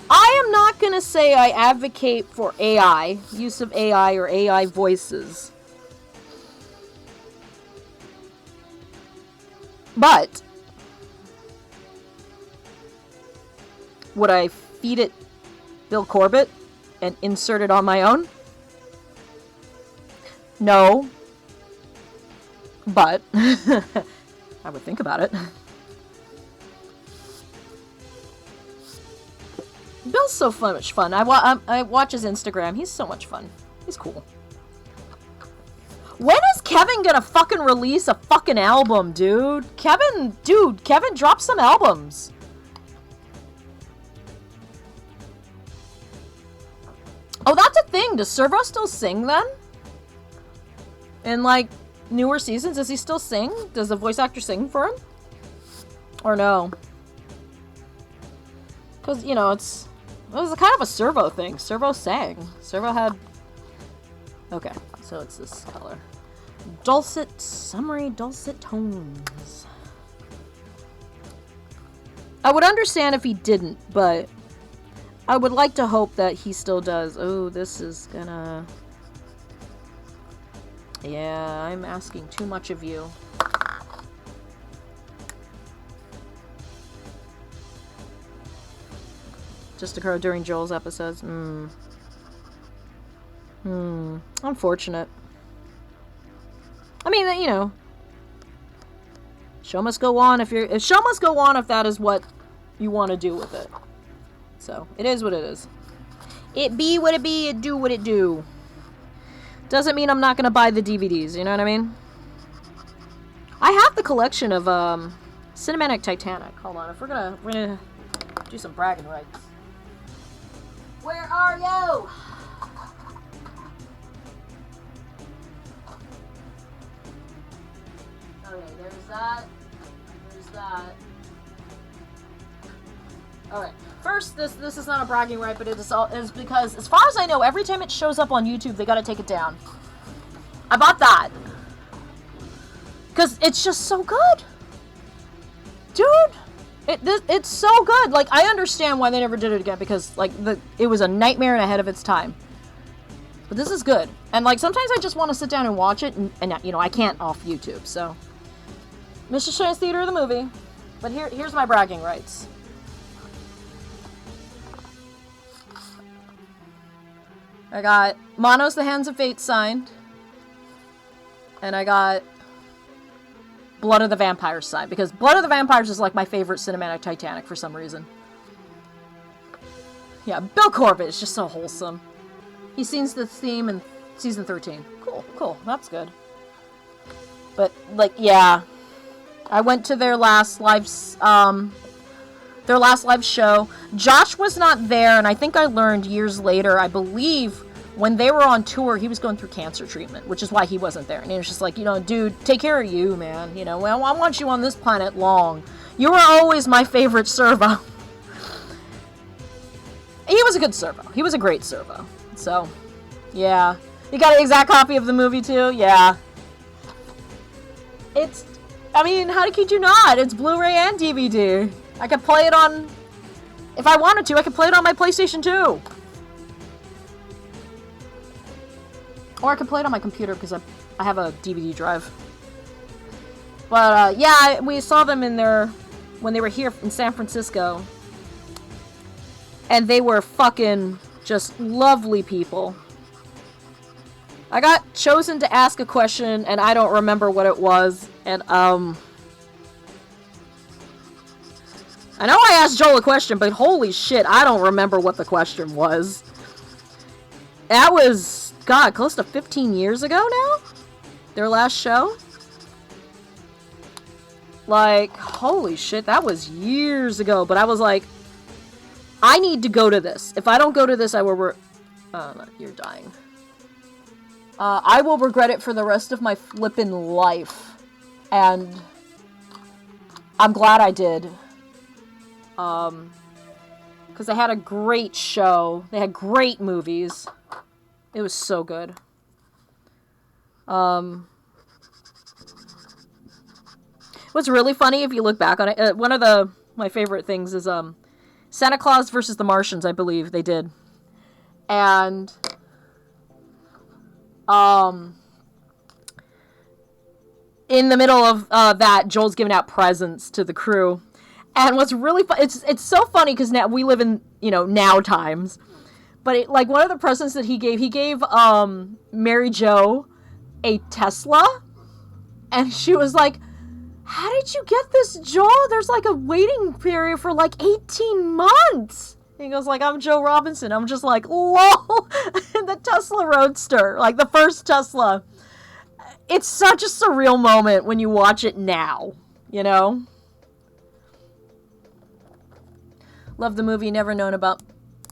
I am not gonna say I advocate for AI, use of AI or AI voices. But would I feed it Bill Corbett and insert it on my own? No. But I would think about it. Bill's so much fun. I watch his Instagram. He's so much fun. He's cool. When is Kevin gonna fucking release a fucking album, dude? Kevin, drop some albums. Oh, that's a thing. Does Servo still sing then? In, like, newer seasons, does he still sing? Does the voice actor sing for him? Or no? Because, you know, it was kind of a Servo thing. Servo sang. Servo had... Okay, so it's this color. Summery dulcet tones. I would understand if he didn't, but I would like to hope that he still does. Oh, this is gonna... Yeah, I'm asking too much of you. Just occurred during Joel's episodes. Unfortunate. I mean, you know, show must go on if show must go on if that is what you want to do with it. So, it is what it is. It be what it be, it do what it do. Doesn't mean I'm not gonna buy the DVDs, you know what I mean? I have the collection of Cinematic Titanic. Hold on, if we're gonna do some bragging rights. Where are you? Okay, there's that. There's that. Alright. First, this is not a bragging right, but it is because, as far as I know, every time it shows up on YouTube, they gotta take it down. I bought that. Because it's just so good. Dude! It's so good. Like, I understand why they never did it again, because, like, it was a nightmare and ahead of its time. But this is good. And, like, sometimes I just want to sit down and watch it, and you know, I can't off YouTube, so. Mr. Chance Theater, the movie. But here's my bragging rights. I got Mono's The Hands of Fate signed. And I got Blood of the Vampires signed. Because Blood of the Vampires is like my favorite cinematic Titanic for some reason. Yeah, Bill Corbett is just so wholesome. He sings the theme in season 13. Cool. That's good. But, like, yeah. I went to their last live show. Josh was not there, and I think I learned years later, I believe, when they were on tour, he was going through cancer treatment, which is why he wasn't there. And he was just like, you know, dude, take care of you, man. You know, well, I want you on this planet long. You were always my favorite Servo. He was a good Servo. He was a great Servo. So, yeah. You got an exact copy of the movie, too? Yeah. I mean, how could you not? It's Blu-ray and DVD. I could play it on... If I wanted to, I could play it on my PlayStation 2. Or I could play it on my computer because I have a DVD drive. But, yeah, we saw them when they were here in San Francisco. And they were fucking just lovely people. I got chosen to ask a question, and I don't remember what it was. And, I know I asked Joel a question, but holy shit, I don't remember what the question was. That was, God, close to 15 years ago now? Their last show? Like, holy shit, that was years ago. But I was like, I need to go to this. If I don't go to this, I will you're dying. I will regret it for the rest of my flippin' life. And I'm glad I did. Because they had a great show. They had great movies. It was so good. What's really funny, if you look back on it, one of my favorite things is, Santa Claus versus the Martians, I believe they did. And, in the middle of, that, Joel's giving out presents to the crew. And what's really fun, it's so funny because now we live in, you know, now times. But like one of the presents that he gave Mary Jo a Tesla. And she was like, how did you get this, Joel? There's like a waiting period for like 18 months. He goes like, I'm Joe Robinson. I'm just like, lol. The Tesla Roadster, like the first Tesla. It's such a surreal moment when you watch it now, you know? Love the movie. Never known about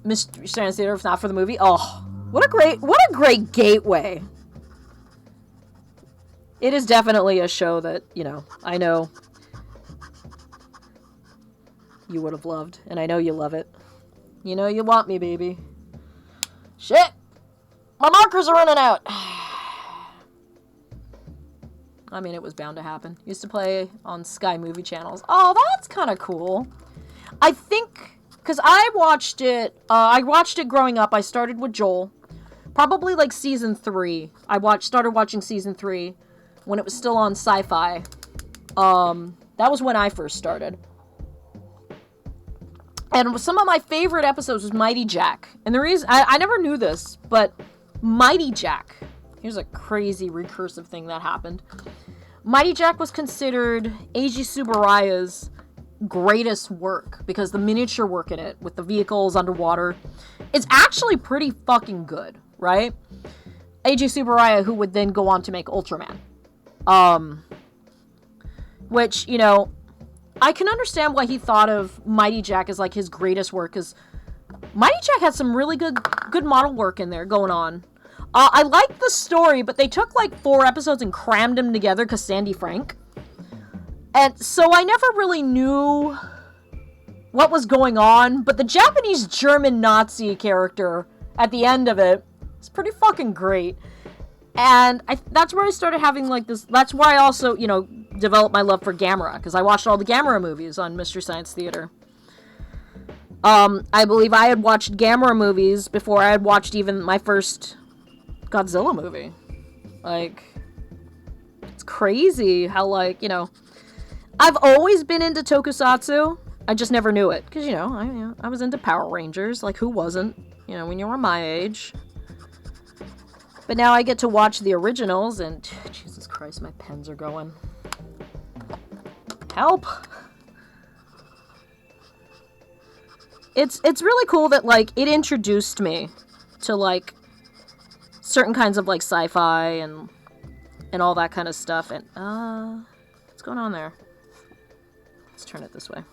Mystery Science Theater if not for the movie. Oh, what a great gateway. It is definitely a show that, you know, I know you would have loved, and I know you love it. You know you want me, baby. Shit! My markers are running out! I mean, it was bound to happen. Used to play on Sky movie channels. Oh, that's kind of cool. I think, because I watched it growing up. I started with Joel. Probably like season 3. Started watching season 3 when it was still on Sci-Fi. That was when I first started. And some of my favorite episodes was Mighty Jack. And the reason, I never knew this, but Mighty Jack, here's a crazy recursive thing that happened. Mighty Jack was considered Eiji Tsuburaya's greatest work because the miniature work in it with the vehicles underwater is actually pretty fucking good, right? Eiji Tsuburaya, who would then go on to make Ultraman. Which, you know, I can understand why he thought of Mighty Jack as like his greatest work, because Mighty Jack had some really good model work in there going on. I liked the story, but they took like 4 episodes and crammed them together because Sandy Frank. And so I never really knew what was going on, but the Japanese German Nazi character at the end of it is pretty fucking great. And that's where I started having like this, that's where I also, you know, developed my love for Gamera, because I watched all the Gamera movies on Mystery Science Theater. I believe I had watched Gamera movies before I had watched even my first Godzilla movie. Like, it's crazy how, like, you know, I've always been into tokusatsu. I just never knew it. Because, you know, I was into Power Rangers. Like, who wasn't? You know, when you were my age. But now I get to watch the originals, and Jesus Christ, my pens are going. Help! It's really cool that, like, it introduced me to, like, certain kinds of, like, sci-fi and all that kind of stuff. And, what's going on there? Let's turn it this way.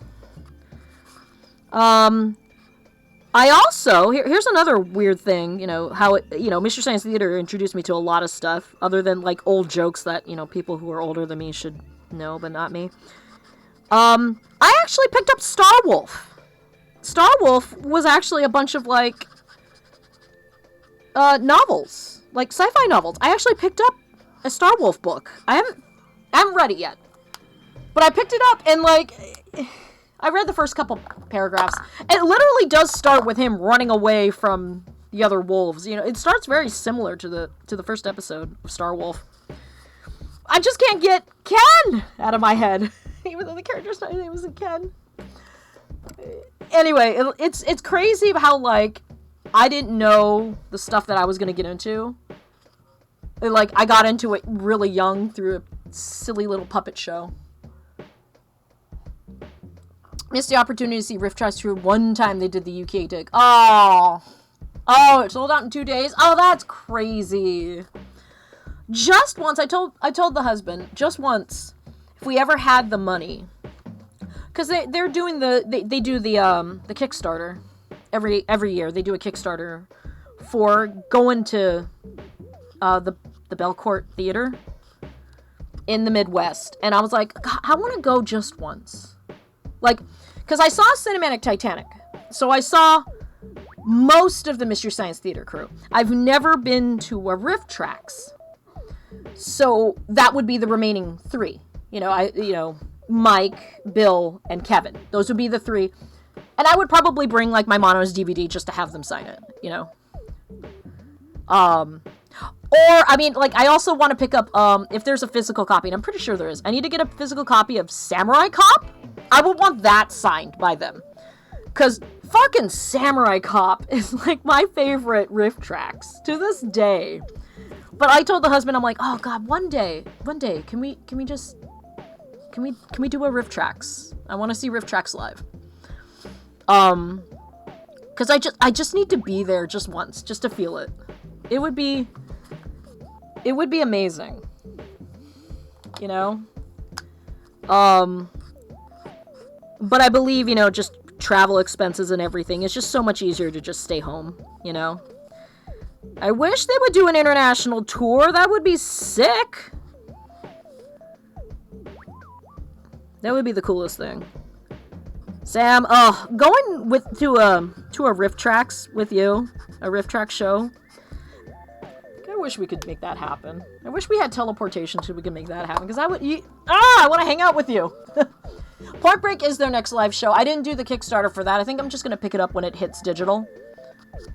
I also, here's another weird thing, you know, how it, you know, Mystery Science Theater introduced me to a lot of stuff, other than, like, old jokes that, you know, people who are older than me should know, but not me. I actually picked up Star Wolf. Star Wolf was actually a bunch of, like, novels, like sci-fi novels. I actually picked up a Star Wolf book. I haven't read it yet, but I picked it up, and, like, I read the first couple paragraphs. It literally does start with him running away from the other wolves. You know, it starts very similar to the first episode of Star Wolf. I just can't get Ken out of my head, even though the character's name isn't Ken. Anyway, it's crazy how, like, I didn't know the stuff that I was gonna get into. Like, I got into it really young through a silly little puppet show. Missed the opportunity to see Rift Trax True one time they did the UK dig. Oh, it sold out in 2 days. Oh, that's crazy. Just once, I told the husband, just once, if we ever had the money, because they're doing they do the Kickstarter every year. They do a Kickstarter for going to the Belcourt Theater in the Midwest, and I was like, I want to go just once. Like, because I saw Cinematic Titanic. So I saw most of the Mystery Science Theater crew. I've never been to a Rift Trax. So that would be the remaining 3. You know, Mike, Bill, and Kevin. Those would be the 3. And I would probably bring, like, my Mono's DVD just to have them sign it, you know. Or, I mean, like, I also want to pick up, if there's a physical copy, and I'm pretty sure there is. I need to get a physical copy of Samurai Cop. I would want that signed by them. Because fucking Samurai Cop is, like, my favorite Rift Trax to this day. But I told the husband, I'm like, oh god, one day, can we do a Rift Trax? I want to see Rift Trax live. Because I just need to be there just once, just to feel it. It would be amazing. You know? But I believe, you know, just travel expenses and everything, it's just so much easier to just stay home, you know? I wish they would do an international tour. That would be sick. That would be the coolest thing. Sam, going to a Rift Tracks with you, a Rift Track show. I wish we could make that happen. I wish we had teleportation so we could make that happen. Because I want to hang out with you. Point Break is their next live show. I didn't do the Kickstarter for that. I think I'm just going to pick it up when it hits digital.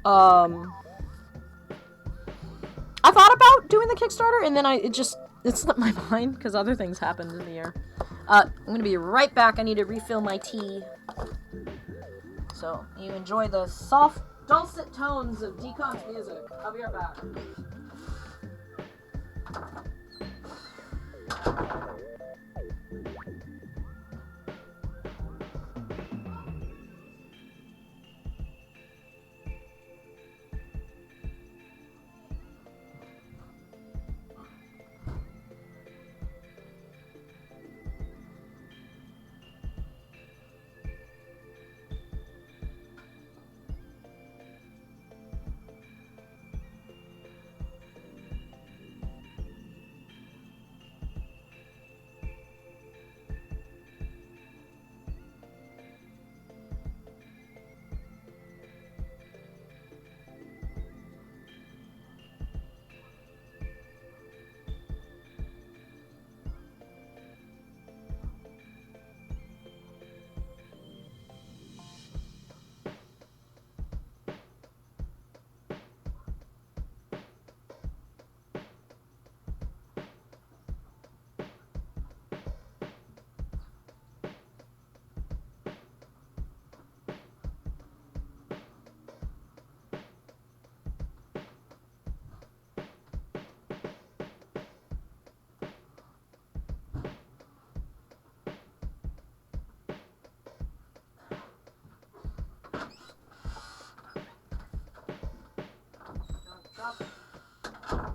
I thought about doing the Kickstarter, and then it slipped my mind because other things happened in the year. I'm going to be right back. I need to refill my tea. So, you enjoy the soft, dulcet tones of Decon's music. I'll be right back.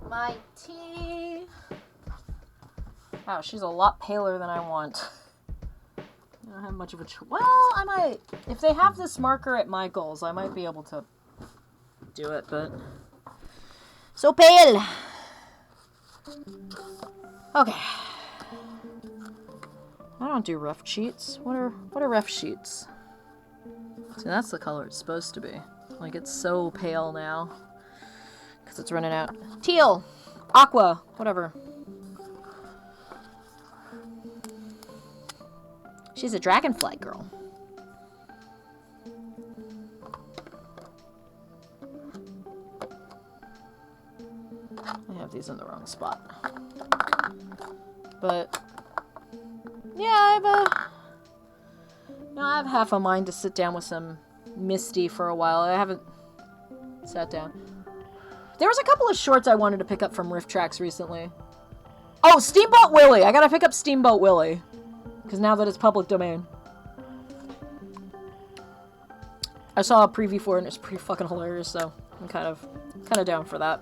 My tea. Wow, she's a lot paler than I want. I don't have much of a well, I might. If they have this marker at Michael's, I might be able to do it, but so pale. Okay. I don't do rough sheets. What are rough sheets? See, that's the color it's supposed to be. Like, it's so pale now. Because it's running out. Teal! Aqua! Whatever. She's a dragonfly girl. I have these in the wrong spot. But yeah, I have half a mind to sit down with some MSTie for a while. I haven't sat down. There was a couple of shorts I wanted to pick up from Rift Tracks recently. Oh, Steamboat Willie! I gotta pick up Steamboat Willie. Because now that it's public domain. I saw a preview for it and it's pretty fucking hilarious, so I'm kind of down for that.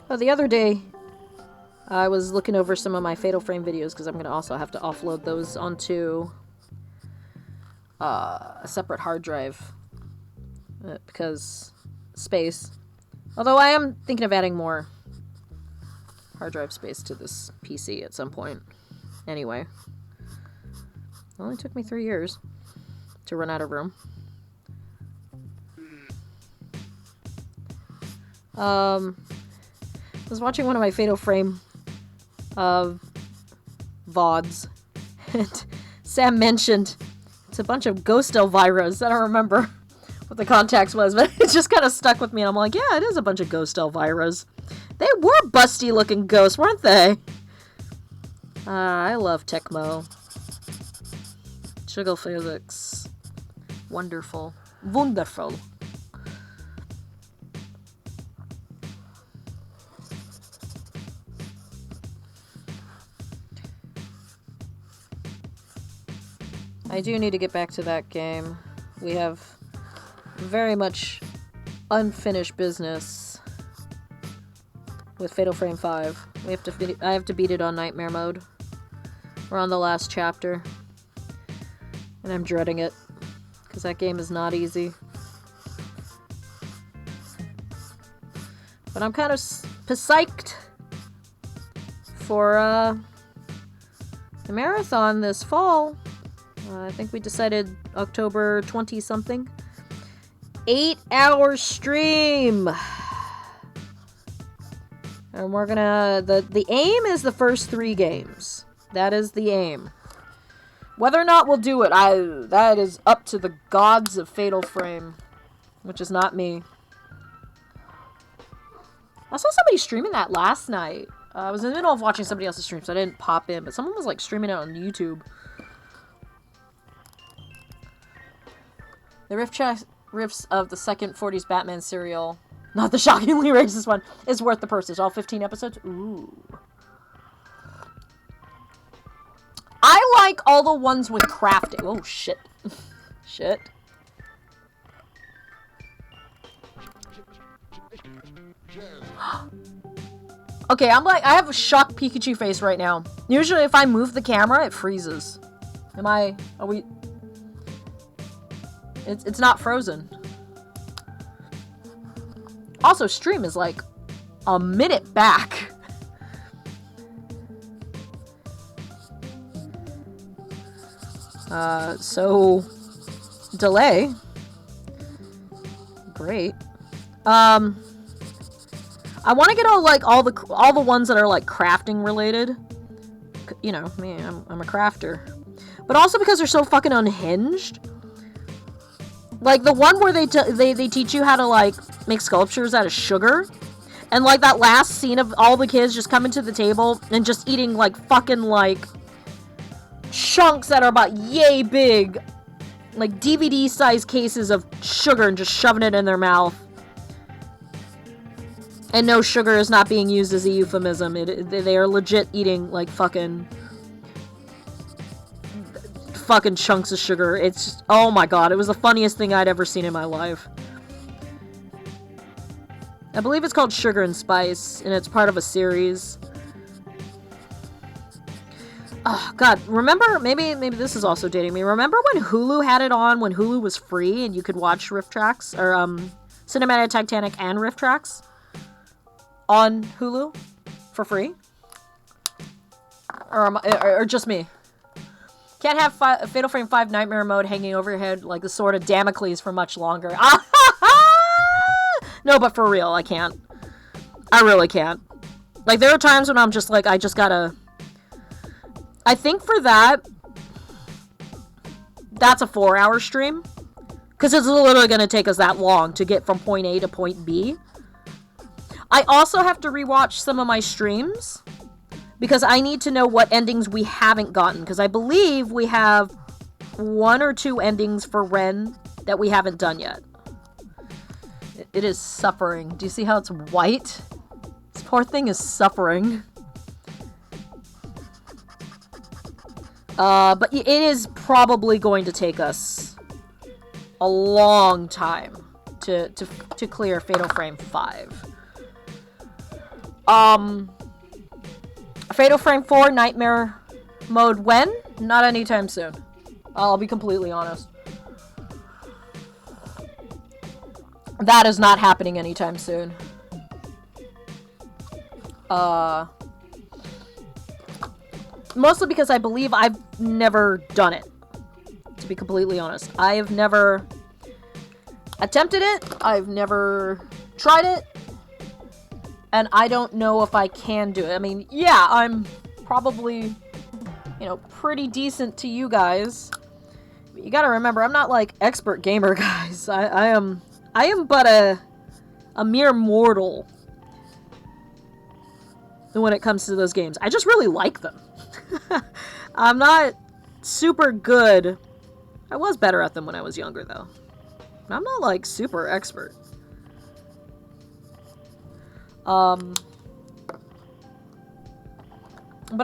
Oh, the other day, I was looking over some of my Fatal Frame videos because I'm going to also have to offload those onto a separate hard drive because space. Although I am thinking of adding more hard drive space to this PC at some point. Anyway, it only took me 3 years to run out of room. I was watching one of my Fatal Frame VODs, and Sam mentioned it's a bunch of ghost Elviras. I don't remember what the context was, but it just kind of stuck with me, and I'm like, yeah, it is a bunch of ghost Elviras. They were busty-looking ghosts, weren't they? I love Tecmo. Juggle physics. Wonderful. Wonderful. I do need to get back to that game. We have very much unfinished business with Fatal Frame 5. I have to beat it on Nightmare mode. We're on the last chapter. And I'm dreading it. Because that game is not easy. But I'm kind of psyched for the marathon this fall. I think we decided October 20-something. 8-hour stream! And we're gonna... The aim is the first 3 games. That is the aim. Whether or not we'll do it, that is up to the gods of Fatal Frame. Which is not me. I saw somebody streaming that last night. I was in the middle of watching somebody else's stream, so I didn't pop in. But someone was like streaming it on YouTube. The riffs of the second 40s Batman serial, not the shockingly racist one, is worth the purchase. All 15 episodes? Ooh. I like all the ones with crafting. Oh, shit. Shit. Okay, I have a shocked Pikachu face right now. Usually if I move the camera, it freezes. Are we... It's not frozen. Also, stream is like a minute back. So delay. Great. I want to get all the ones that are like crafting related. You know, me, I'm a crafter. But also because they're so fucking unhinged. Like, the one where they teach you how to, like, make sculptures out of sugar. And, like, that last scene of all the kids just coming to the table and just eating, like, fucking, like, chunks that are about yay big. Like, DVD-sized cases of sugar and just shoving it in their mouth. And no, sugar is not being used as a euphemism. They are legit eating, like, fucking chunks of sugar. It's just, oh my god, it was the funniest thing I'd ever seen in my life. I believe it's called Sugar and Spice, and it's part of a series. Oh god, remember, maybe this is also dating me. Remember when Hulu had it on, when Hulu was free and you could watch riff tracks, or Cinematic Titanic and riff tracks on Hulu for free? Or just me? Can't have Fatal Frame 5 Nightmare mode hanging over your head like the sword of Damocles for much longer. No, but for real, I can't. I really can't. Like, there are times when I'm just like, I just gotta... I think for that, that's a 4-hour stream. Because it's literally gonna take us that long to get from point A to point B. I also have to rewatch some of my streams. Because I need to know what endings we haven't gotten. Because I believe we have 1 or 2 endings for Ren that we haven't done yet. It is suffering. Do you see how it's white? This poor thing is suffering. But it is probably going to take us a long time to clear Fatal Frame 5. Fatal Frame 4 Nightmare mode when? Not anytime soon. I'll be completely honest. That is not happening anytime soon. Mostly because I believe I've never done it. To be completely honest. I have never attempted it. I've never tried it. And I don't know if I can do it. I mean, yeah, I'm probably, you know, pretty decent to you guys. But you gotta remember, I'm not like expert gamer, guys. I am but a mere mortal when it comes to those games. I just really like them. I'm not super good I was better at them when I was younger, though. I'm not, like, super expert. But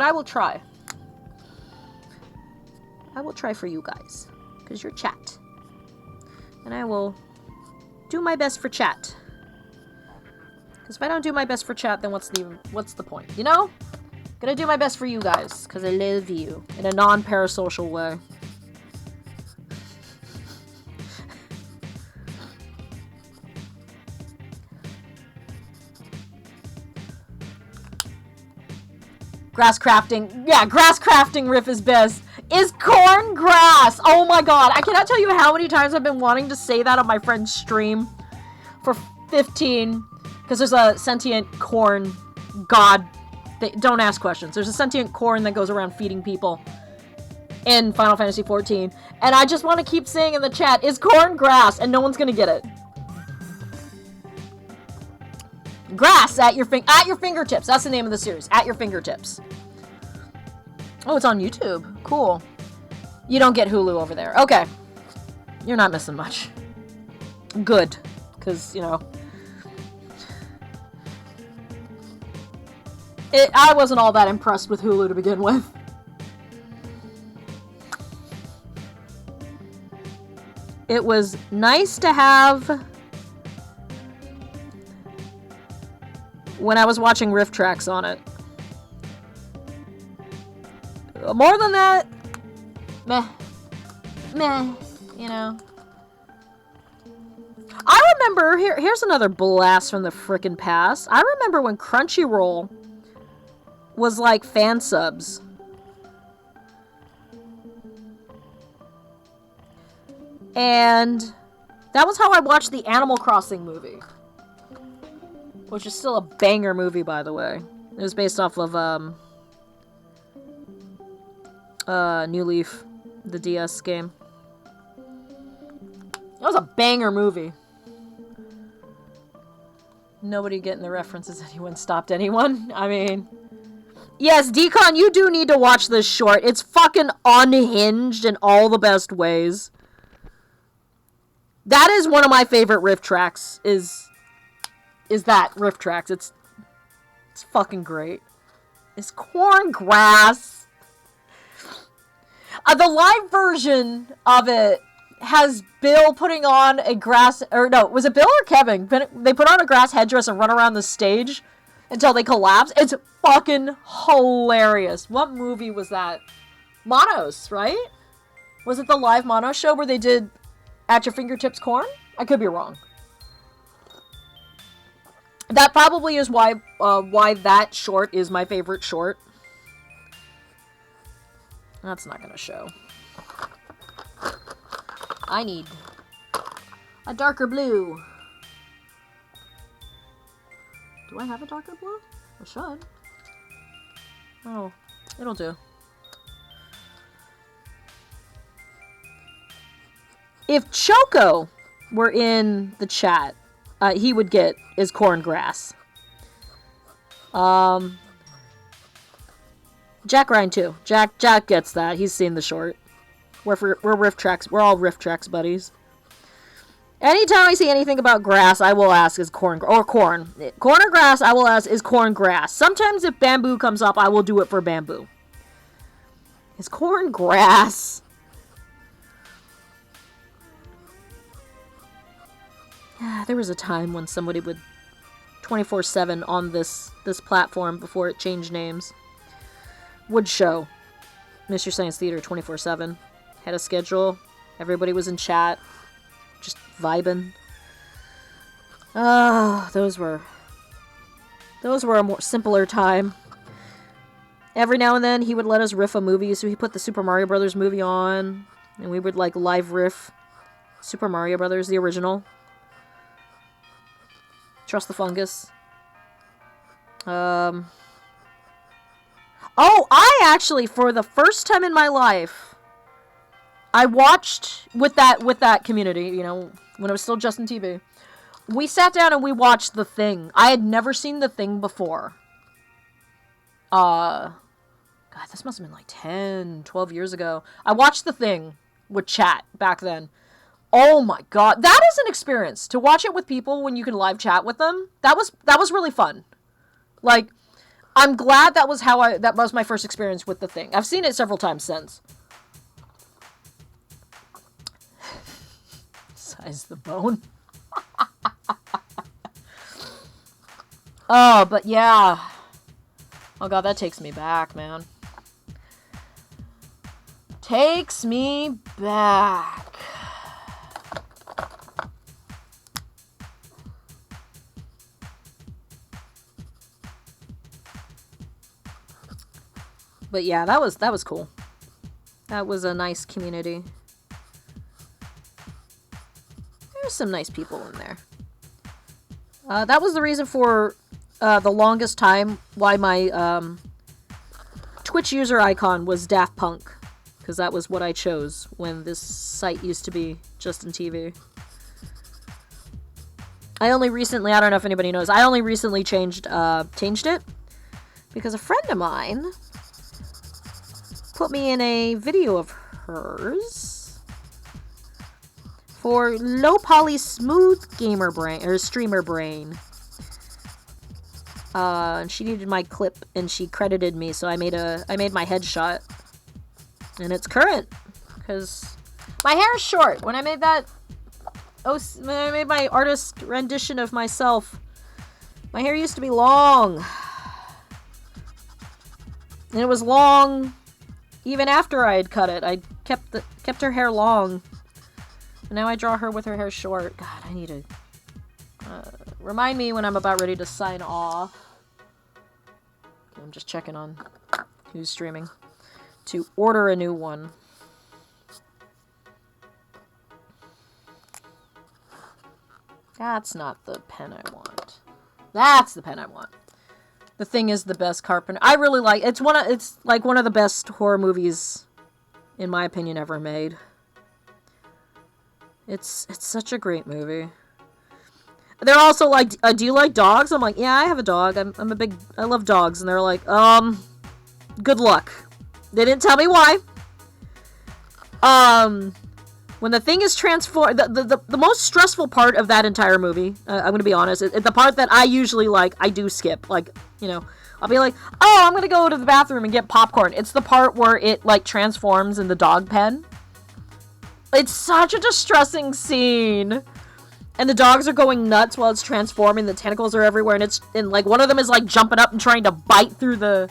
I will try. I will try for you guys. Because you're chat. And I will do my best for chat. Because if I don't do my best for chat, then what's the point? You know? Gonna do my best for you guys. Because I love you. In a non-parasocial way. Grass crafting. Yeah, grass crafting riff is best. Is corn grass. Oh my god. I cannot tell you how many times I've been wanting to say that on my friend's stream. For 15. Because there's a sentient corn god. Don't ask questions. There's a sentient corn that goes around feeding people. In Final Fantasy XIV. And I just want to keep saying in the chat, is corn grass? And no one's going to get it. Grass at your fingertips. That's the name of the series. At your fingertips. Oh, it's on YouTube. Cool. You don't get Hulu over there. Okay. You're not missing much. Good. Because, you know. I wasn't all that impressed with Hulu to begin with. It was nice to have when I was watching riff tracks on it. More than that, meh, you know. I remember, here's another blast from the frickin' past. I remember when Crunchyroll was like fan subs. And that was how I watched the Animal Crossing movie. Which is still a banger movie, by the way. It was based off of, New Leaf, the DS game. That was a banger movie. Nobody getting the references. Anyone stopped anyone? I mean... Yes, Decon, you do need to watch this short. It's fucking unhinged in all the best ways. That is one of my favorite riff tracks, is that riff tracks. It's fucking great. It's corn grass. The live version of it has Bill putting on a grass, or no, was it Bill or Kevin? They put on a grass headdress and run around the stage until they collapse. It's fucking hilarious. What movie was that? Monos, right? Was it the live Mono show where they did At Your Fingertips Corn? I could be wrong. That probably is why that short is my favorite short. That's not gonna show. I need a darker blue. Do I have a darker blue? I should. Oh, it'll do. If Choco were in the chat, he would get is corn grass. Jack Ryan too. Jack gets that. He's seen the short. We're riff tracks. We're all riff tracks buddies. Anytime I see anything about grass, I will ask is corn or corn. Corn or grass, I will ask is corn grass. Sometimes if bamboo comes up, I will do it for bamboo. Is corn grass? There was a time when somebody would 24/7 on this platform before it changed names would show Mr. Science Theater 24/7. Had a schedule. Everybody was in chat. Just vibing. Those were a more simpler time. Every now and then he would let us riff a movie, so he put the Super Mario Brothers movie on, and we would like live riff Super Mario Brothers, the original. Trust the Fungus. Oh, I actually, for the first time in my life, I watched with that community, you know, when it was still Justin TV. We sat down and we watched The Thing. I had never seen The Thing before. God, this must have been like 10, 12 years ago. I watched The Thing with chat back then. Oh my god, that is an experience to watch it with people when you can live chat with them. That was really fun. Like, I'm glad that was my first experience with the thing. I've seen it several times since. Size the bone. Oh, but yeah. Oh god, that takes me back, man. Takes me back. But yeah, that was cool. That was a nice community. There's some nice people in there. That was the reason for the longest time why my Twitch user icon was Daft Punk. Because that was what I chose when this site used to be Justin TV. I only recently, I don't know if anybody knows, I only recently changed it. Because a friend of mine put me in a video of hers for low poly smooth gamer brain or streamer brain. And she needed my clip and she credited me, so I made my headshot. And it's current because my hair is short. When I made when I made my artist rendition of myself, my hair used to be long. And it was long even after I had cut it. I kept her hair long. And now I draw her with her hair short. God, I need to remind me when I'm about ready to sign off. I'm just checking on who's streaming to order a new one. That's not the pen I want. That's the pen I want. The Thing is the best Carpenter. I really like it's like one of the best horror movies in my opinion ever made. It's such a great movie. They're also like, do you like dogs? I'm like, yeah, I have a dog. I love dogs. And they're like, good luck. They didn't tell me why. When the Thing is transformed, the most stressful part of that entire movie, I'm gonna be honest, the part that I usually like, I do skip. Like, you know, I'll be like, oh, I'm gonna go to the bathroom and get popcorn. It's the part where it like transforms in the dog pen. It's such a distressing scene. And the dogs are going nuts while it's transforming. The tentacles are everywhere, and like one of them is like jumping up and trying to bite through the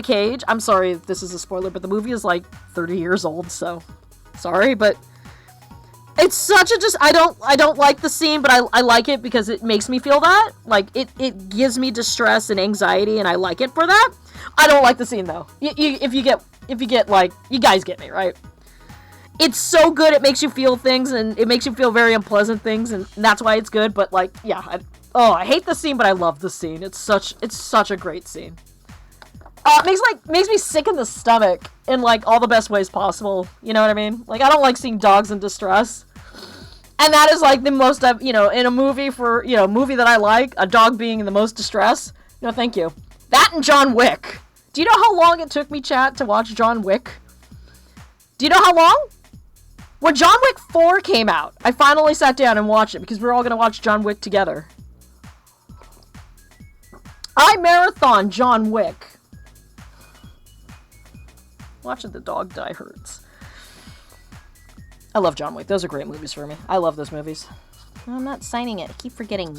cage. I'm sorry if this is a spoiler, but the movie is like 30 years old, so sorry, but it's such a I don't like the scene, but I like it because it makes me feel that. Like it gives me distress and anxiety, and I like it for that. I don't like the scene though. If you get like, you guys get me, right? It's so good, it makes you feel things, and it makes you feel very unpleasant things, and that's why it's good, but, like, yeah, I hate the scene, but I love the scene. It's such a great scene. It makes me sick in the stomach in, like, all the best ways possible, you know what I mean? Like, I don't like seeing dogs in distress. And that is, like, the most, you know, in a movie movie that I like, a dog being in the most distress, no, thank you. That and John Wick. Do you know how long it took me, chat, to watch John Wick? Do you know how long? When John Wick 4 came out, I finally sat down and watched it because we were all going to watch John Wick together. I marathon John Wick. Watching the dog die hurts. I love John Wick. Those are great movies for me. I love those movies. No, I'm not signing it. I keep forgetting.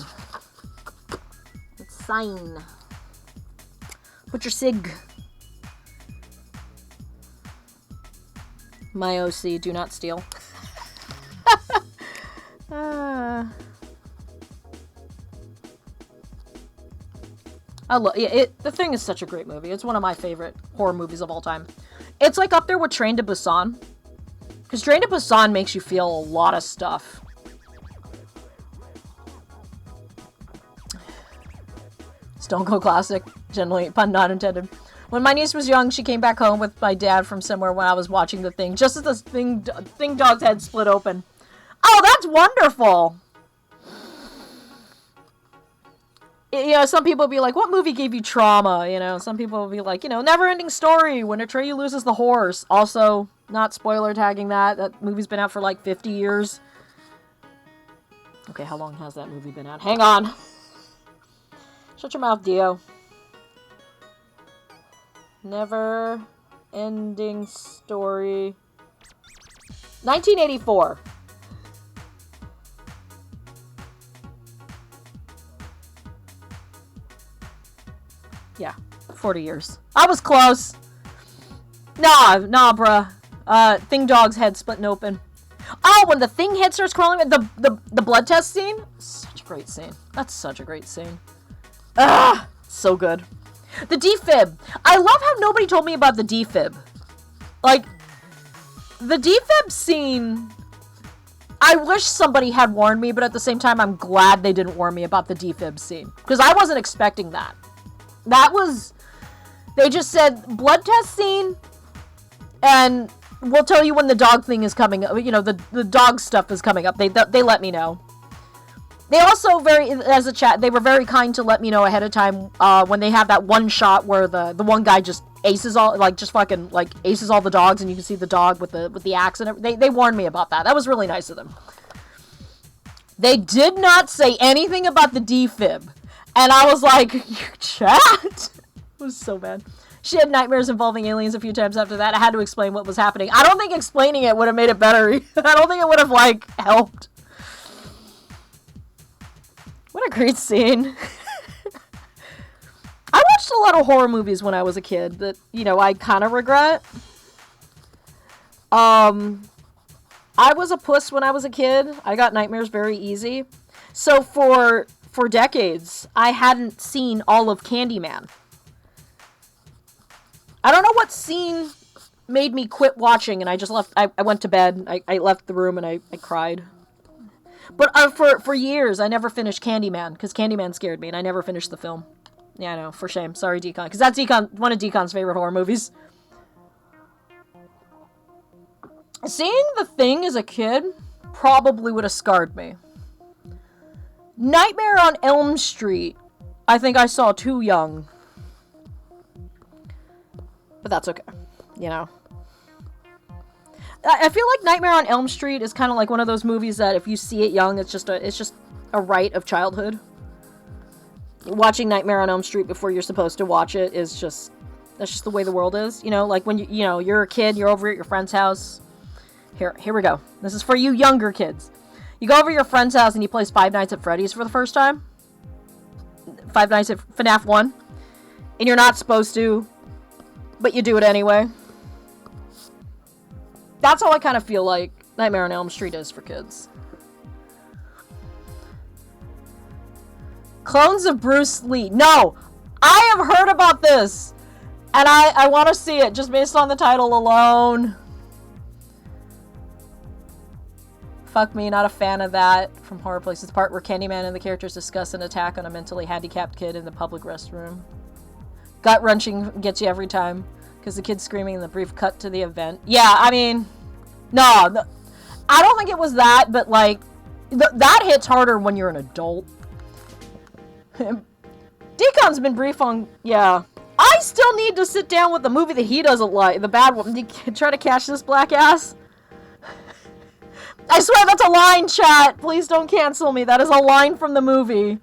Let's sign. Put your sig. My OC, do not steal. The Thing is such a great movie. It's one of my favorite horror movies of all time. It's like up there with Train to Busan. Because Train to Busan makes you feel a lot of stuff. Stone Cold classic. Generally, pun not intended. When my niece was young, she came back home with my dad from somewhere when I was watching The Thing, just as the Thing dog's head split open. Oh, that's wonderful! You know, some people will be like, what movie gave you trauma? You know, some people will be like, you know, Never Ending Story, when Atreyu loses the horse. Also, Not spoiler tagging that. That movie's been out for like 50 years. Okay, how long has that movie been out? Hang on. Shut your mouth, Dio. Never ending story. 1984. Yeah, 40 years. I was close. Nah, bruh. Thing dog's head splitting open. Oh, when the thing head starts crawling, the blood test scene? Such a great scene. That's such a great scene. Ah, so good. The defib. I love how nobody told me about the defib. Like, the defib scene, I wish somebody had warned me, but at the same time, I'm glad they didn't warn me about the defib scene. Because I wasn't expecting that. That was, they just said, blood test scene, and we'll tell you when the dog thing is coming up. You know, the dog stuff is coming up. They let me know. They also as a chat, they were very kind to let me know ahead of time when they have that one shot where the one guy just aces all, like, just fucking, like, aces all the dogs, and you can see the dog with the axe and everything. They warned me about that. That was really nice of them. They did not say anything about the defib. And I was like, chat? It was so bad. She had nightmares involving aliens a few times after that. I had to explain what was happening. I don't think explaining it would have made it better. I don't think it would have, like, helped. What a great scene. I watched a lot of horror movies when I was a kid that, you know, I kind of regret. I was a puss when I was a kid. I got nightmares very easy. So for decades, I hadn't seen all of Candyman. I don't know what scene made me quit watching, and I just left. I went to bed. I left the room, and I cried. But for years, I never finished Candyman, because Candyman scared me, and I never finished the film. Yeah, I know, for shame. Sorry, Decon, because that's one of Decon's favorite horror movies. Seeing The Thing as a kid probably would have scarred me. Nightmare on Elm Street, I think I saw too young. But that's okay, you know. I feel like Nightmare on Elm Street is kind of like one of those movies that if you see it young, it's just a rite of childhood. Watching Nightmare on Elm Street before you're supposed to watch it is just, that's just the way the world is. You know, like when you're a kid, you're over at your friend's house. Here we go. This is for you younger kids. You go over to your friend's house and you play Five Nights at Freddy's for the first time. Five Nights at FNAF 1. And you're not supposed to, but you do it anyway. That's how I kind of feel like Nightmare on Elm Street is for kids. Clones of Bruce Lee. No! I have heard about this! And I want to see it, just based on the title alone. Fuck me, not a fan of that. From Horror Places, the part where Candyman and the characters discuss an attack on a mentally handicapped kid in the public restroom. Gut-wrenching gets you every time. Because the kid's screaming in the brief cut to the event. Yeah, I mean... No, I don't think it was that, but, like... that hits harder when you're an adult. Decon's been brief on... Yeah. I still need to sit down with the movie that he doesn't like. The bad one. Try to catch this black ass. I swear that's a line, chat. Please don't cancel me. That is a line from the movie.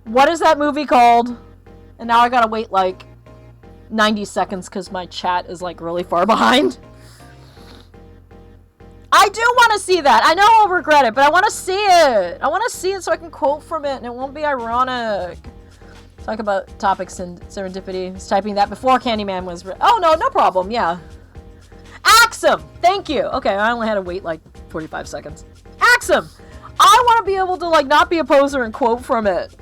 What is that movie called? And now I gotta wait, like... 90 seconds because my chat is like really far behind. I do want to see that. I know I'll regret it, but I want to see it. I want to see it so I can quote from it and it won't be ironic. Talk about topics and serendipity. He's typing that before Candyman was... Oh, no problem. Yeah. Axum! Thank you. Okay, I only had to wait like 45 seconds. Axum! I want to be able to like not be a poser and quote from it.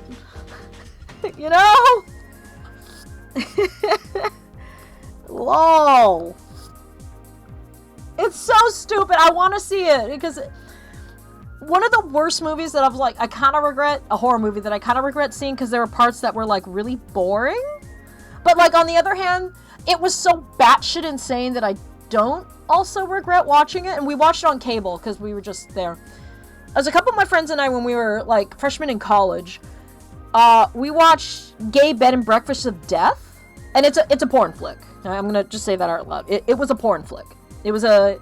You know? LOL. It's so stupid. I want to see it because one of the worst movies that I kind of regret, a horror movie that I kind of regret seeing because there were parts that were like really boring. But like on the other hand, it was so batshit insane that I don't also regret watching it. And we watched it on cable because we were just there. As a couple of my friends and I, when we were like freshmen in college, we watched Gay Bed and Breakfast of Death. And it's a porn flick. I'm gonna just say that out loud. It was a porn flick. It was a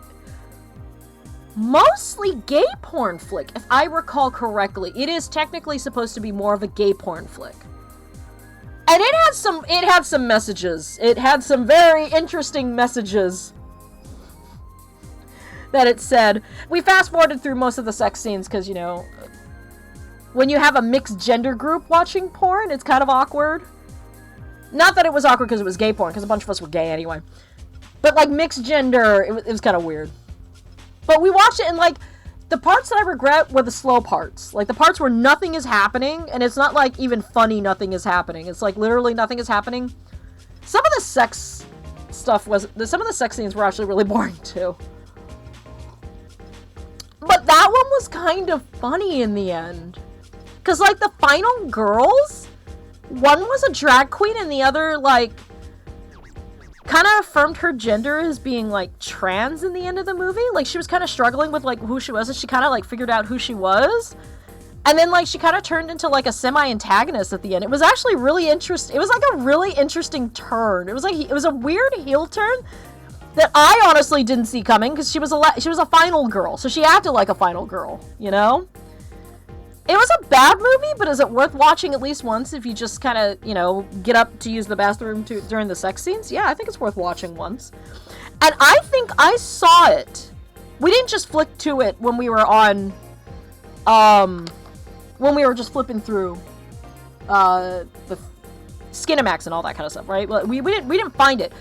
mostly gay porn flick, if I recall correctly. It is technically supposed to be more of a gay porn flick. And it had some messages. It had some very interesting messages that it said. We fast forwarded through most of the sex scenes because, you know, when you have a mixed gender group watching porn, it's kind of awkward. Not that it was awkward because it was gay porn, because a bunch of us were gay anyway. But, like, mixed gender, it was kind of weird. But we watched it, and, like, the parts that I regret were the slow parts. Like, the parts where nothing is happening, and it's not, like, even funny nothing is happening. It's, like, literally nothing is happening. Some of the sex stuff some of the sex scenes were actually really boring, too. But that one was kind of funny in the end. Because, like, the final girls, one was a drag queen, and the other, like, kind of affirmed her gender as being, like, trans in the end of the movie. Like, she was kind of struggling with, like, who she was, and she kind of, like, figured out who she was. And then, like, she kind of turned into, like, a semi-antagonist at the end. It was actually really interesting. It was, like, a really interesting turn. It was, like, it was a weird heel turn that I honestly didn't see coming, because she was a final girl, so she acted like a final girl, you know? It was a bad movie, but is it worth watching at least once if you just kind of, you know, get up to use the bathroom during the sex scenes? Yeah, I think it's worth watching once. And I think I saw it. We didn't just flick to it when we were on, when we were just flipping through, the Skinamax and all that kind of stuff, right? We didn't find it.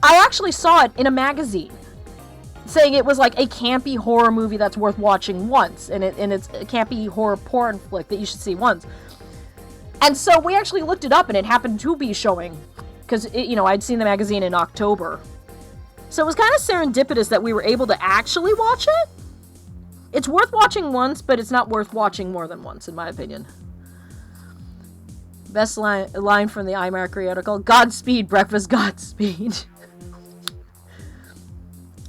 I actually saw it in a magazine, saying it was like a campy horror movie that's worth watching once, and it's a campy horror porn flick that you should see once. And so we actually looked it up, and it happened to be showing, because, you know, I'd seen the magazine in October. So it was kind of serendipitous that we were able to actually watch it. It's worth watching once, but it's not worth watching more than once, in my opinion. Best line from the iMarkery article: Godspeed, breakfast, Godspeed.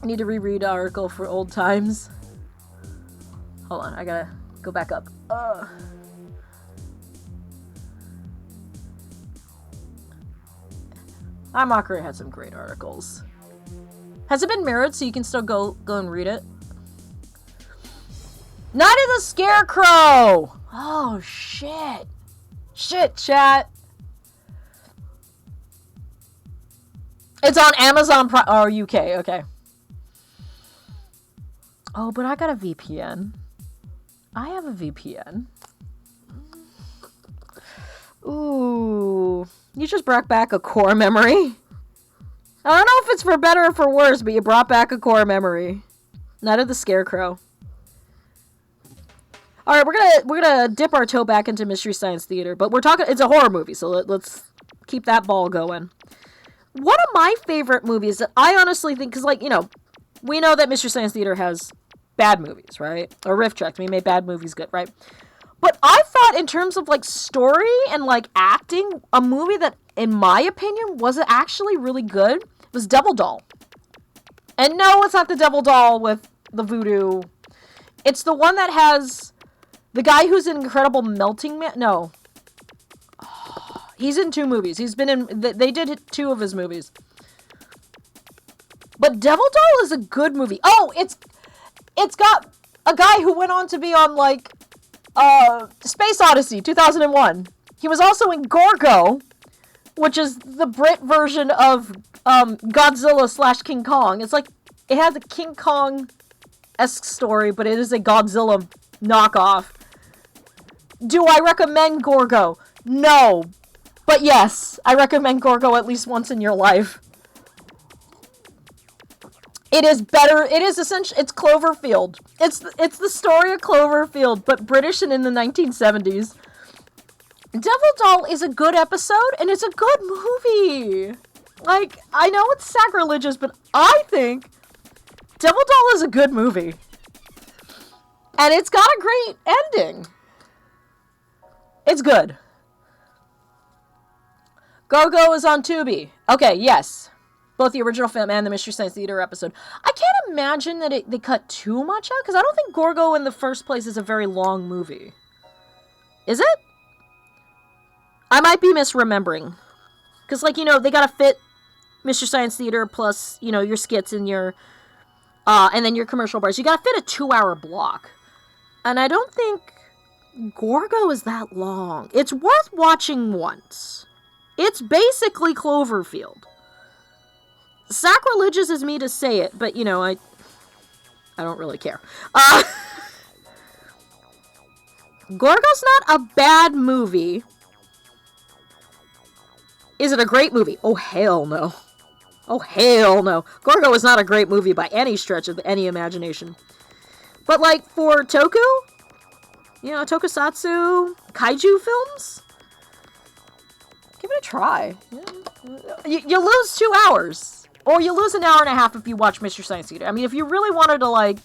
I need to reread the article for old times. Hold on, I gotta go back up. iMarkery had some great articles. Has it been mirrored so you can still go and read it? Night of the Scarecrow! Oh, shit. Shit, chat. It's on Amazon Prime. Oh, UK, okay. Oh, but I got a VPN. I have a VPN. Ooh. You just brought back a core memory. I don't know if it's for better or for worse, but you brought back a core memory. Night of the Scarecrow. Alright, we're gonna dip our toe back into Mystery Science Theater, but it's a horror movie, so let's keep that ball going. One of my favorite movies that I honestly think, because, like, you know, we know that Mystery Science Theater has bad movies, right? Or riff tracks. We made bad movies good, right? But I thought in terms of, like, story and, like, acting, a movie that, in my opinion, wasn't actually really good was Devil Doll. And no, it's not the Devil Doll with the voodoo. It's the one that has the guy who's in Incredible Melting Man. No. He's in 2 movies. He's been in... They did 2 of his movies. But Devil Doll is a good movie. Oh, it's got a guy who went on to be on, like, Space Odyssey, 2001. He was also in Gorgo, which is the Brit version of Godzilla / King Kong. It's like, it has a King Kong-esque story, but it is a Godzilla knockoff. Do I recommend Gorgo? No. But yes, I recommend Gorgo at least once in your life. It is better. It is essentially, it's Cloverfield. It's the story of Cloverfield, but British and in the 1970s. Devil Doll is a good episode, and it's a good movie. Like, I know it's sacrilegious, but I think Devil Doll is a good movie. And it's got a great ending. It's good. Gorgo is on Tubi. Okay, yes. Both the original film and the Mystery Science Theater episode. I can't imagine that they cut too much out, because I don't think Gorgo in the first place is a very long movie. Is it? I might be misremembering. Because, like, you know, they gotta fit Mystery Science Theater plus, you know, your skits and your And then your commercial bars. You gotta fit a 2-hour block. And I don't think Gorgo is that long. It's worth watching once. It's basically Cloverfield. Sacrilegious is me to say it, but, you know, I don't really care. Gorgo's not a bad movie. Is it a great movie? Oh, hell no. Oh, hell no. Gorgo is not a great movie by any stretch of any imagination. But, like, for Toku, you know, tokusatsu, kaiju films, give it a try. You lose 2 hours. Or you lose an hour and a half if you watch Mr. Science Theater. I mean, if you really wanted to, like,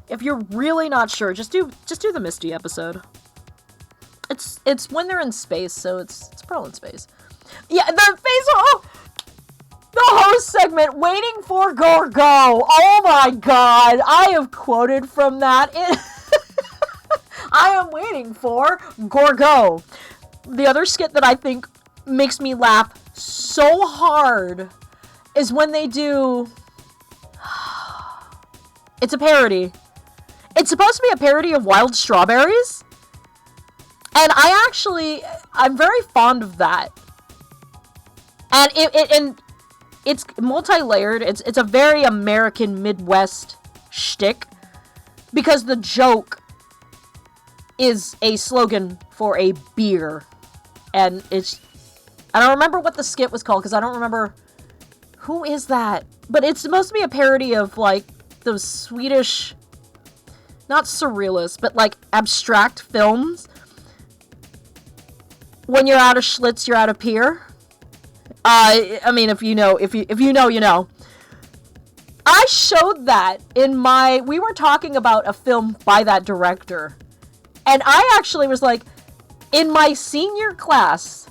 if you're really not sure, just do the MSTie episode. It's when they're in space, so it's probably in space. Yeah, the host segment, waiting for Gorgo. Oh my god, I have quoted from that. I am waiting for Gorgo. The other skit that I think makes me laugh so hard is when they do... It's a parody. It's supposed to be a parody of Wild Strawberries. And I'm very fond of that. And it's multi-layered. It's a very American Midwest shtick. Because the joke is a slogan for a beer. And I don't remember what the skit was called, because I don't remember who is that. But it's supposed to be a parody of, like, those Swedish, not surrealist, but, like, abstract films. When you're out of Schlitz, you're out of Pier. I mean, if you know, you know. I showed that we were talking about a film by that director. And I actually was like, in my senior class,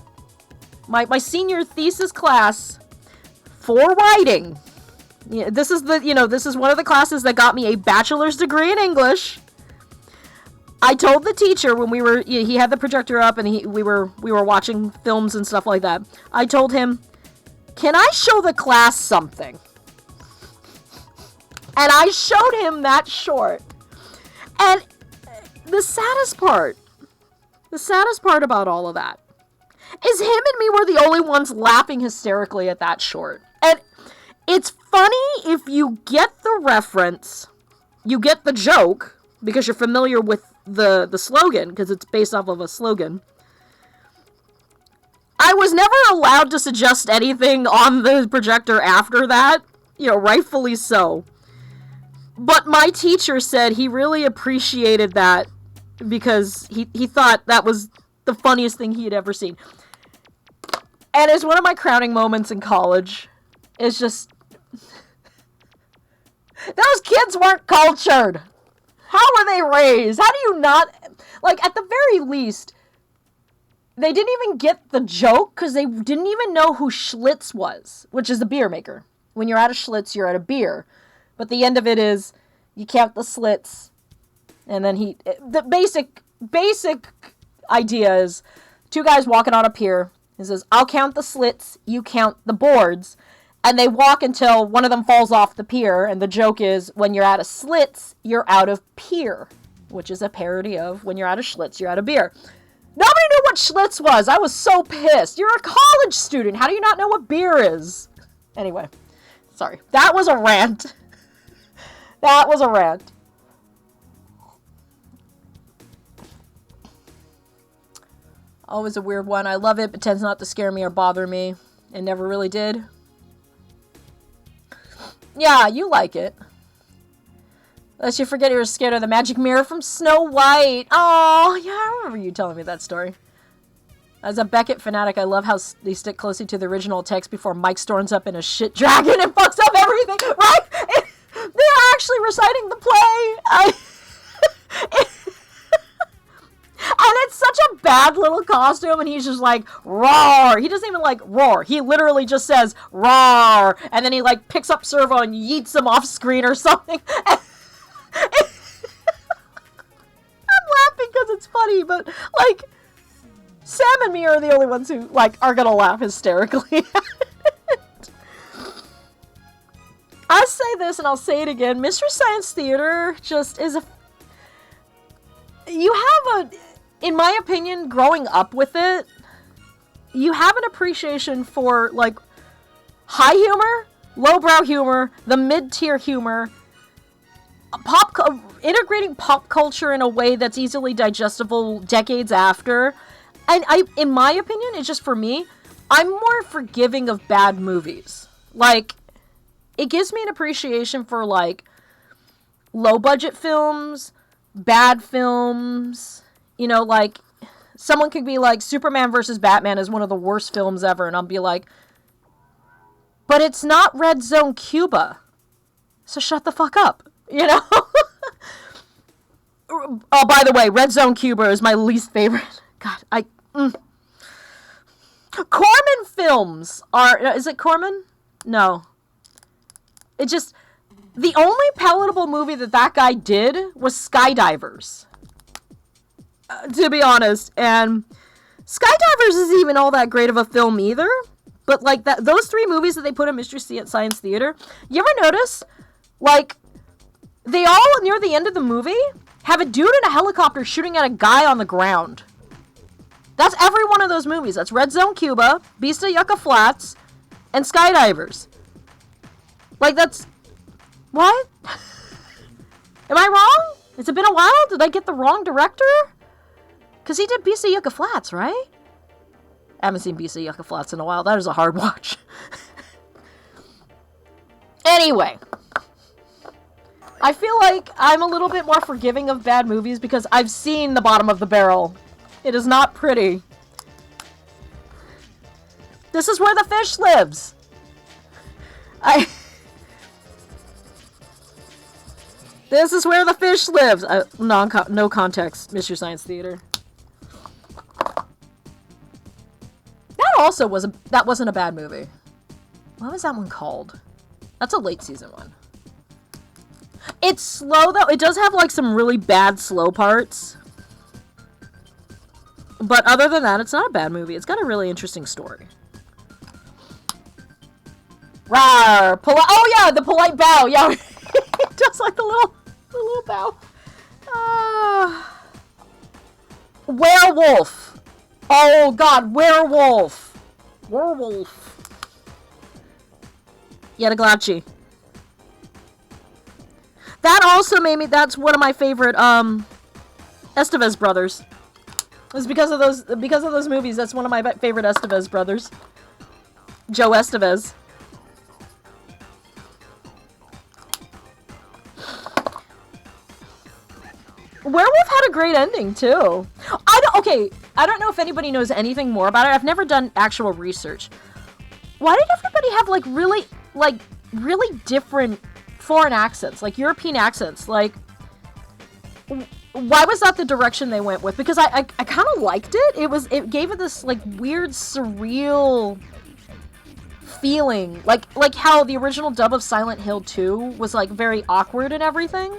my senior thesis class for writing, this is one of the classes that got me a bachelor's degree in English. I told the teacher when he had the projector up and we were watching films and stuff like that. I told him, "Can I show the class something?" And I showed him that short. And the saddest part about all of that is him and me were the only ones laughing hysterically at that short. And it's funny if you get the reference, you get the joke, because you're familiar with the slogan, because it's based off of a slogan. I was never allowed to suggest anything on the projector after that, rightfully so. But my teacher said he really appreciated that because he thought that was the funniest thing he had ever seen. And it's one of my crowning moments in college. It's just... Those kids weren't cultured! How were they raised? How do you not... Like, at the very least, they didn't even get the joke because they didn't even know who Schlitz was, which is the beer maker. When you're at a Schlitz, you're at a beer. But the end of it is, you count the slits, and then the basic idea is, two guys walking on a pier. He says, "I'll count the slits, you count the boards." And they walk until one of them falls off the pier, and the joke is, when you're out of slits, you're out of pier, which is a parody of, when you're out of Schlitz, you're out of beer. Nobody knew what Schlitz was. I was so pissed. You're a college student. How do you not know what beer is? Anyway, sorry. That was a rant. That was a rant. Always a weird one. I love it, but tends not to scare me or bother me. It never really did. Yeah, you like it. Unless you forget you were scared of the magic mirror from Snow White. Oh, yeah, I remember you telling me that story. As a Beckett fanatic, I love how they stick closely to the original text before Mike storms up in a shit dragon and fucks up everything, right? They're actually reciting the play. And it's such a bad little costume, and he's just like, roar. He doesn't even like roar. He literally just says, roar. And then he like picks up Servo and yeets him off screen or something. I'm laughing because it's funny, but like, Sam and me are the only ones who like are gonna laugh hysterically at it. I say say this, and I'll say it again. Mystery Science Theater just is a... You have a... In my opinion, growing up with it, you have an appreciation for, like, high humor, lowbrow humor, the mid-tier humor, integrating pop culture in a way that's easily digestible decades after. And in my opinion, it's just for me, I'm more forgiving of bad movies. Like, it gives me an appreciation for, like, low-budget films, bad films. You know, like, someone could be like, Superman versus Batman is one of the worst films ever, and I'll be like, but it's not Red Zone Cuba, so shut the fuck up, you know? Oh, by the way, Red Zone Cuba is my least favorite. God, Corman films are... Is it Corman? No. It just... The only palatable movie that guy did was Skydivers. To be honest. And Skydivers isn't even all that great of a film either. But, like, those 3 movies that they put in Mystery Science Theater, you ever notice, like, they all, near the end of the movie, have a dude in a helicopter shooting at a guy on the ground. That's every one of those movies. That's Red Zone Cuba, Beast of Yucca Flats, and Skydivers. Like, that's... What? Am I wrong? Has it been a while? Did I get the wrong director? Because he did Beast of Yucca Flats, right? I haven't seen Beast of Yucca Flats in a while. That is a hard watch. Anyway. I feel like I'm a little bit more forgiving of bad movies because I've seen the bottom of the barrel. It is not pretty. This is where the fish lives. This is where the fish lives. No context. Mystery Science Theater. That also wasn't a bad movie. What was that one called? That's a late season one. It's slow though. It does have like some really bad slow parts. But other than that, it's not a bad movie. It's got a really interesting story. Rawr! Oh yeah, the polite bow. Yeah, it does like the little bow. Werewolf. Oh god, werewolf. Werewolf. Yetaglachi. That also made me. That's one of my favorite Estevez brothers. It's because of those movies. That's one of my favorite Estevez brothers. Joe Estevez. Werewolf had a great ending too. I don't know if anybody knows anything more about it. I've never done actual research. Why did everybody have really different foreign accents, like European accents? Like, why was that the direction they went with? Because I kind of liked it. It gave it this like weird surreal feeling, like how the original dub of Silent Hill 2 was like very awkward and everything,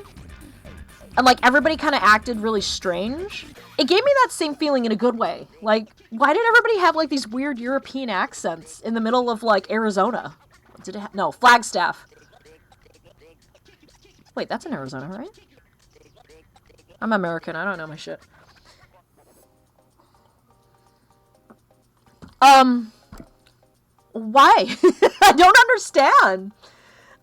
and like everybody kind of acted really strange. It gave me that same feeling in a good way. Like, why did everybody have like these weird European accents in the middle of like Arizona? Did it no, Flagstaff. Wait, that's in Arizona, right? I'm American. I don't know my shit. Why? I don't understand.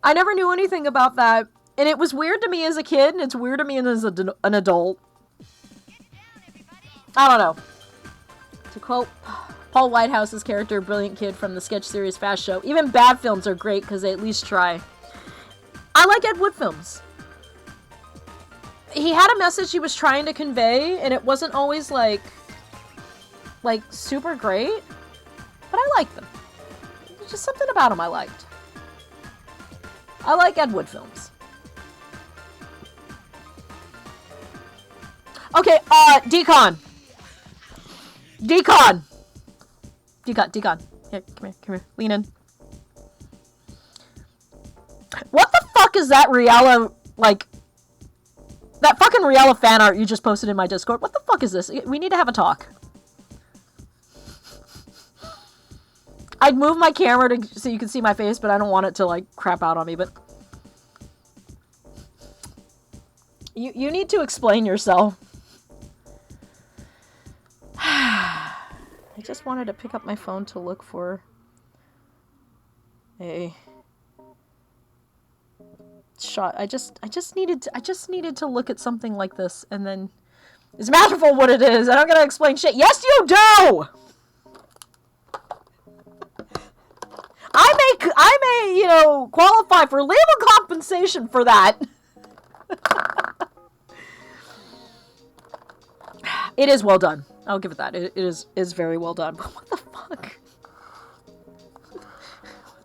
I never knew anything about that. And it was weird to me as a kid, and it's weird to me as an adult. I don't know. To quote Paul Whitehouse's character, brilliant kid from the sketch series Fast Show, even bad films are great because they at least try. I like Ed Wood films. He had a message he was trying to convey, and it wasn't always like super great, but I liked them. There's just something about them I liked. I like Ed Wood films. Okay, Decon. Here, come here, lean in. What the fuck is that Riella, like, that fucking Riella fan art you just posted in my Discord? What the fuck is this? We need to have a talk. I'd move my camera so you can see my face, but I don't want it to, like, crap out on me, but... You need to explain yourself. I just wanted to pick up my phone to look for a shot. I just needed to look at something like this, and then it's masterful what it is. I don't gotta explain shit. Yes, you do. I may, you know, qualify for legal compensation for that. It is well done. I'll give it that. It is very well done. But what the fuck? What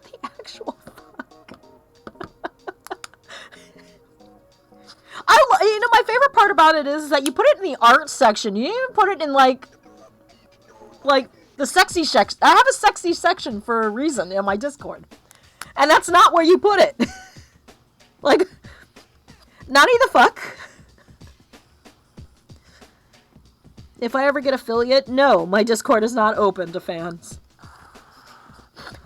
the actual fuck? You know, my favorite part about it is that you put it in the art section. You didn't even put it in like the sexy section. I have a sexy section for a reason in my Discord. And that's not where you put it. Like, Nani the fuck? If I ever get affiliate, no, my Discord is not open to fans.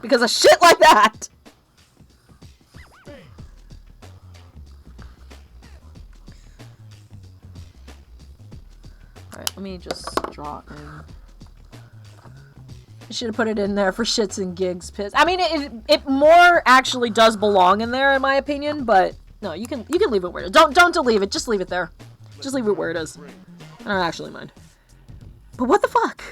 Because of shit like that! Alright, let me just draw it in. I should have put it in there for shits and gigs. I mean, it more actually does belong in there, in my opinion, but no, you can leave it where it is. Don't delete it, just leave it there. Just leave it where it is. I don't actually mind. But what the fuck?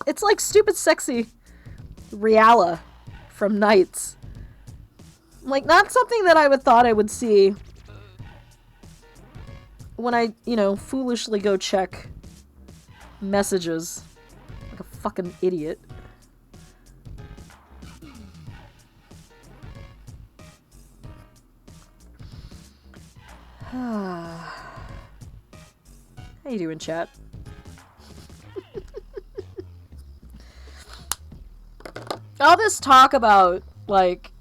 It's like stupid sexy Riala from Knights. Like, not something that I would thought I would see when I, you know, foolishly go check messages like a fucking idiot. How you doing, chat? All this talk about, like,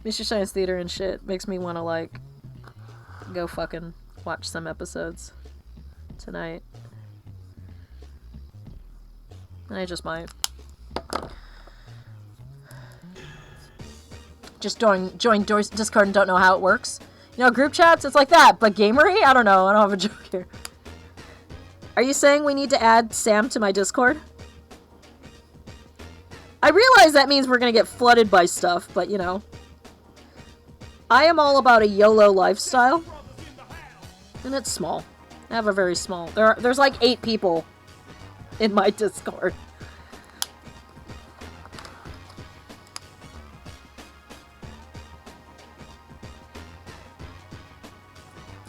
Mr. Science Theater and shit makes me want to, like, go fucking watch some episodes tonight. And I just might. Just join Discord and don't know how it works. You know, group chats, it's like that, but gamery? I don't know, I don't have a joke here. Are you saying we need to add Sam to my Discord? I realize that means we're gonna get flooded by stuff, but you know. I am all about a YOLO lifestyle. And it's small. I have a very small... There's like 8 people in my Discord.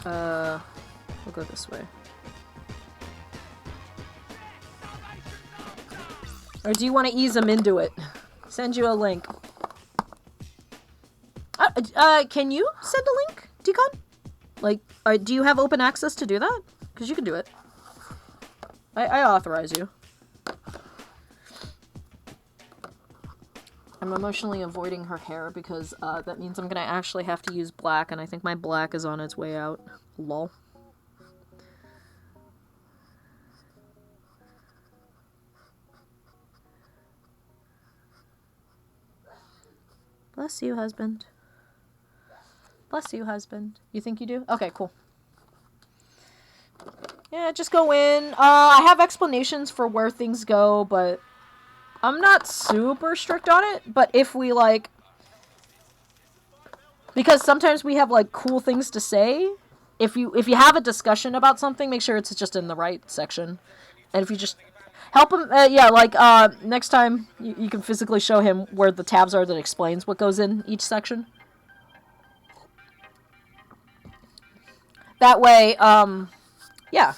We'll go this way. Or do you want to ease them into it? Send you a link. Can you send a link, Decon? Like, do you have open access to do that? Because you can do it. I authorize you. I'm emotionally avoiding her hair because that means I'm gonna actually have to use black, and I think my black is on its way out. Lol. Bless you, husband. Bless you, husband. You think you do? Okay, cool. Yeah, just go in. I have explanations for where things go, but I'm not super strict on it. But if we, like... Because sometimes we have, like, cool things to say. If you have a discussion about something, make sure it's just in the right section. And if you just... Help him, yeah, like, next time you can physically show him where the tabs are that explains what goes in each section. That way, yeah.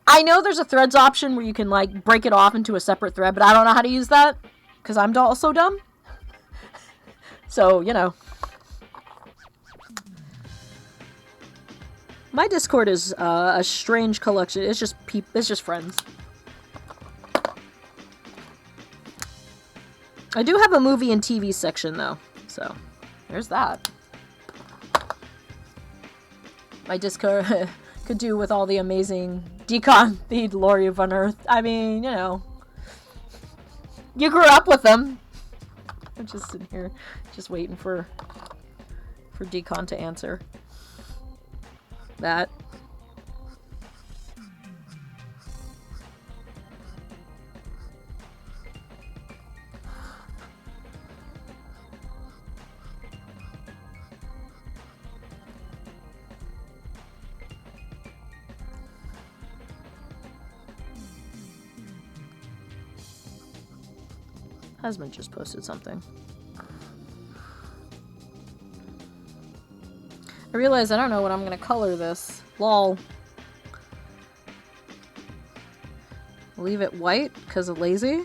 I know there's a threads option where you can, like, break it off into a separate thread, but I don't know how to use that, because I'm also dumb. So, you know. My Discord is, a strange collection. It's just friends. I do have a movie and TV section, though, so there's that. My Discord could do with all the amazing Decon, the Lori of Unearthed. I mean, you know. You grew up with them. I'm just sitting here, just waiting for Decon to answer that. Husband just posted something. I realize I don't know what I'm gonna color this. Lol. Leave it white because of lazy.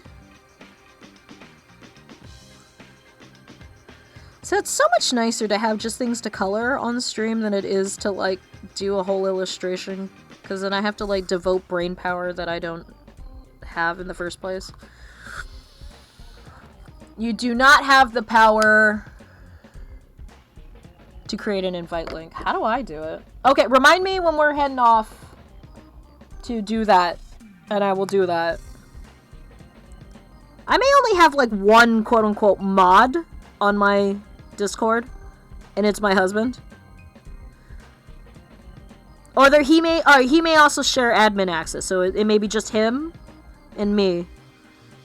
So it's so much nicer to have just things to color on the stream than it is to like do a whole illustration, because then I have to like devote brain power that I don't have in the first place. You do not have the power to create an invite link. How do I do it? Okay, remind me when we're heading off to do that, and I will do that. I may only have like one quote-unquote mod on my Discord, and it's my husband. Or he may also share admin access, so it may be just him and me,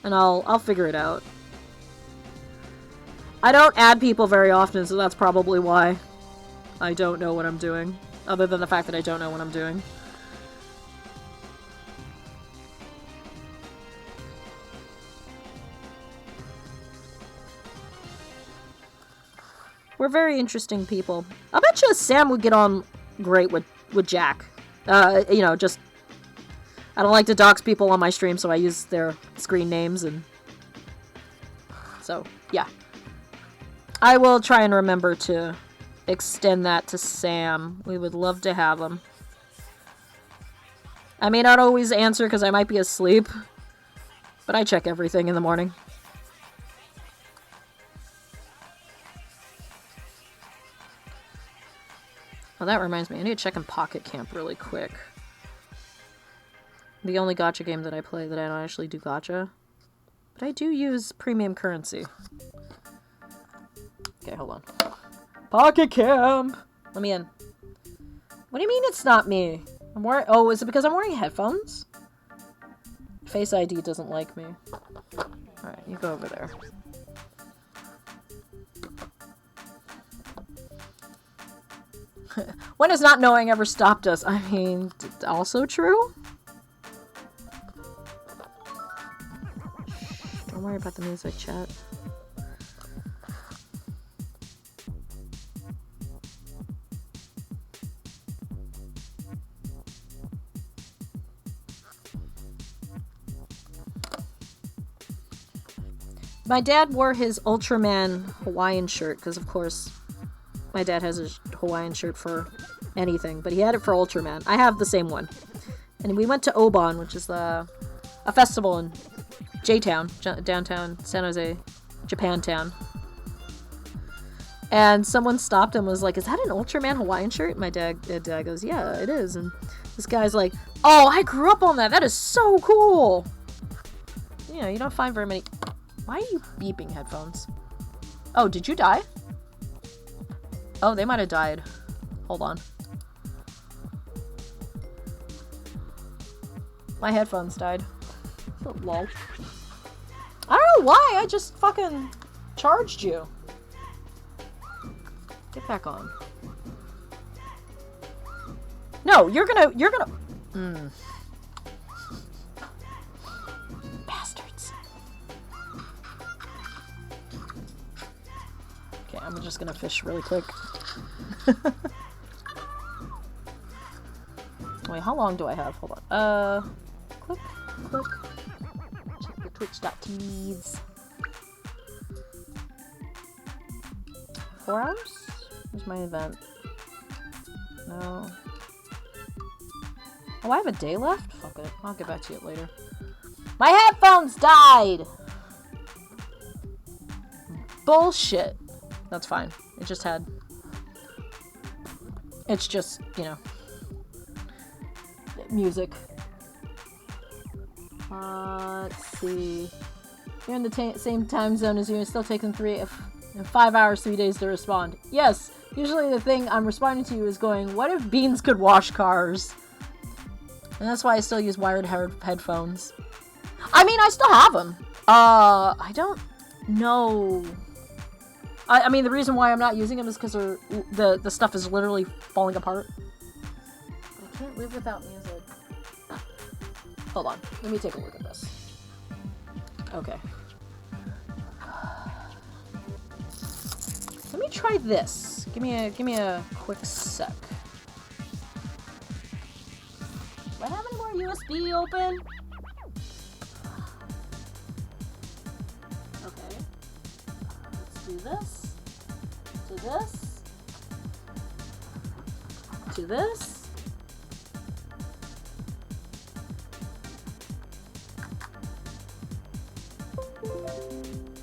and I'll figure it out. I don't add people very often, so that's probably why I don't know what I'm doing. Other than the fact that I don't know what I'm doing. We're very interesting people. I bet you Sam would get on great with Jack. You know, just... I don't like to dox people on my stream, so I use their screen names and... So, yeah. I will try and remember to extend that to Sam. We would love to have him. I may not always answer because I might be asleep, but I check everything in the morning. Well, that reminds me, I need to check in Pocket Camp really quick. The only gacha game that I play that I don't actually do gacha. But I do use premium currency. Okay, hold on. Pocket Camp! Let me in. What do you mean it's not me? I'm wearing... Oh, is it because I'm wearing headphones? Face ID doesn't like me. Alright, you go over there. When has not knowing ever stopped us? I mean, also true? Don't worry about the music, chat. My dad wore his Ultraman Hawaiian shirt, because of course my dad has a Hawaiian shirt for anything, but he had it for Ultraman. I have the same one. And we went to Obon, which is a festival in J-Town, downtown San Jose, Japantown. And someone stopped and was like, is that an Ultraman Hawaiian shirt? My dad goes, yeah, it is. And this guy's like, oh, I grew up on that. That is so cool. You know, you don't find very many... Why are you beeping, headphones? Oh, did you die? Oh, they might have died. Hold on. My headphones died. Oh, lol. I don't know why, I just fucking charged you. Get back on. No, you're gonna... Bastards. Okay, I'm just gonna fish really quick. Wait, how long do I have? Hold on. Click. Check the twitch.tvs. 4 hours? Where's my event? No. Oh, I have a day left? Fuck it. I'll get back to it later. My headphones died! Bullshit. That's fine. It just had... It's just, you know... music. Let's see. You're in the same time zone as you, and it's still taking 5 hours, 3 days to respond. Yes, usually the thing I'm responding to is going, what if beans could wash cars? And that's why I still use wired headphones. I mean, I still have them. I don't know. I mean, the reason why I'm not using them is because the stuff is literally falling apart. I can't live without music. Hold on. Let me take a look at this. Okay. Let me try this. Give me a quick sec. Do I have any more USB open? Okay. Let's do this. To this. To this.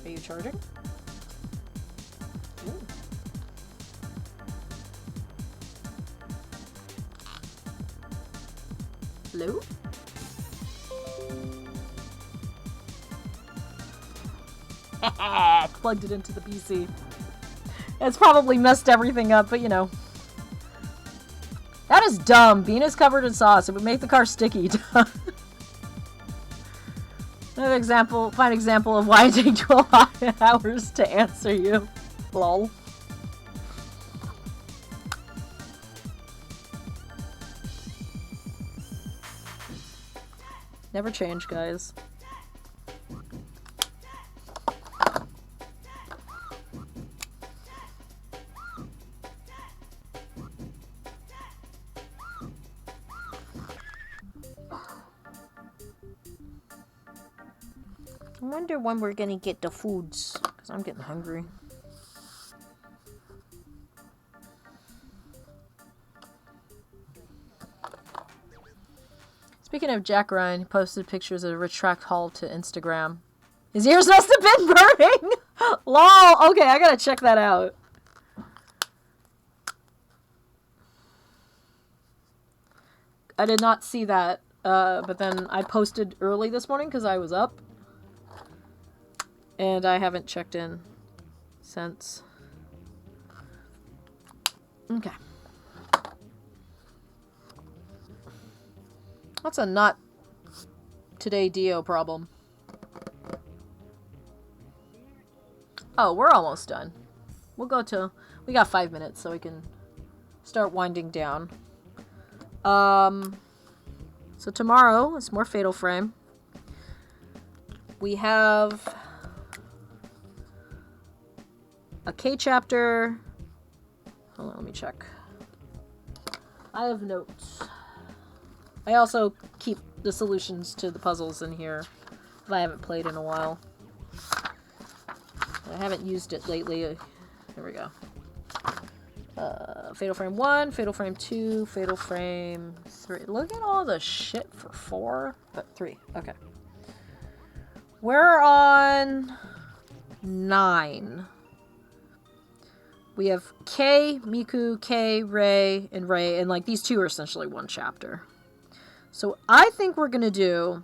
Are you charging? Ooh. Hello? Plugged it into the PC. It's probably messed everything up, but you know. That is dumb. Bean is covered in sauce. It would make the car sticky. Another example, fine example of why it takes 12 hours to answer you. Lol. Never change, guys. I wonder when we're gonna get the foods, because I'm getting hungry. Speaking of Jack Ryan, he posted pictures of a retract haul to Instagram. His ears must have been burning! LOL! Okay, I gotta check that out. I did not see that, but then I posted early this morning because I was up. And I haven't checked in since. Okay. That's a not today Dio problem. Oh, we're almost done. We'll go to... We got 5 minutes, so we can start winding down. So tomorrow is more Fatal Frame. We have... a K chapter. Hold on, let me check. I have notes. I also keep the solutions to the puzzles in here if I haven't played in a while. I haven't used it lately. Here we go. Fatal Frame 1, Fatal Frame 2, Fatal Frame 3. Look at all the shit for 4. But 3. Okay. We're on 9. We have Kay, Miku, Kay, Ray, and like these two are essentially one chapter. So I think we're going to do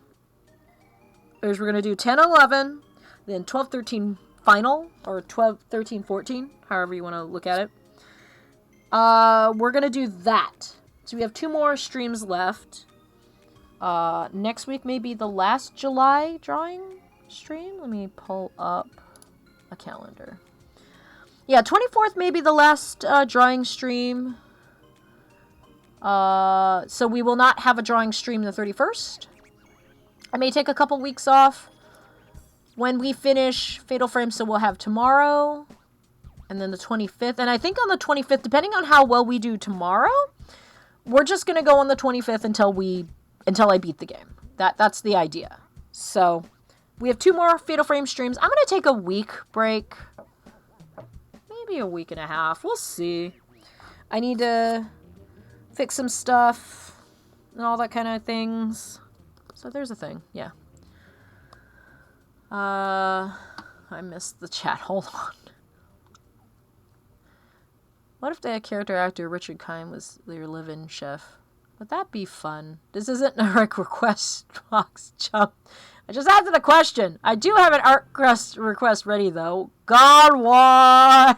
is we're going to do 10, 11, then 12, 13 final, or 12, 13, 14, however you want to look at it. We're going to do that. So we have 2 more streams left. Next week may be the last July drawing stream. Let me pull up a calendar. Yeah, 24th may be the last drawing stream. So we will not have a drawing stream the 31st. I may take a couple weeks off when we finish Fatal Frame, so we'll have tomorrow and then the 25th. And I think on the 25th, depending on how well we do tomorrow, we're just going to go on the 25th until I beat the game. That's the idea. So we have 2 more Fatal Frame streams. I'm going to take a week break. Maybe a week and a half. We'll see. I need to fix some stuff and all that kind of things. So there's a thing. Yeah. I missed the chat. Hold on. What if the character actor Richard Kine was your live-in chef? Would that be fun? This isn't a request box jump. I just answered the question. I do have an art request ready, though. God, why?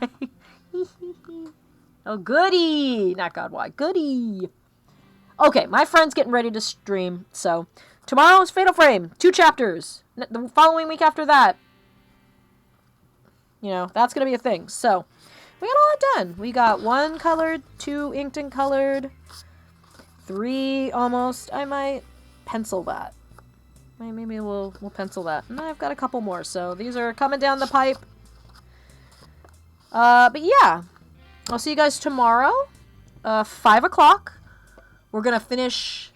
Oh, goody. Not God, why. Goody. Okay, my friend's getting ready to stream, so tomorrow's Fatal Frame, 2 chapters. The following week after that, you know, that's going to be a thing. So, we got a lot done. We got 1 colored, 2 inked and colored, 3 almost. I might pencil that. Maybe we'll pencil that. And I've got a couple more, so these are coming down the pipe. But yeah, I'll see you guys tomorrow, 5 o'clock. We're gonna finish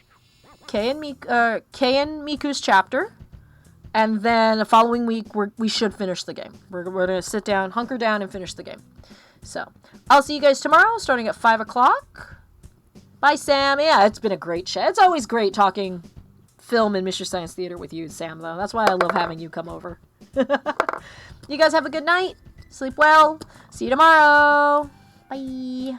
Kei and Miku's chapter, and then the following week we should finish the game. We're gonna sit down, hunker down, and finish the game. So I'll see you guys tomorrow, starting at 5 o'clock. Bye, Sam. Yeah, it's been a great chat. It's always great talking film and Mystery Science Theater with you, Sam. Though that's why I love having you come over. You guys have a good night. Sleep well. See you tomorrow. Bye.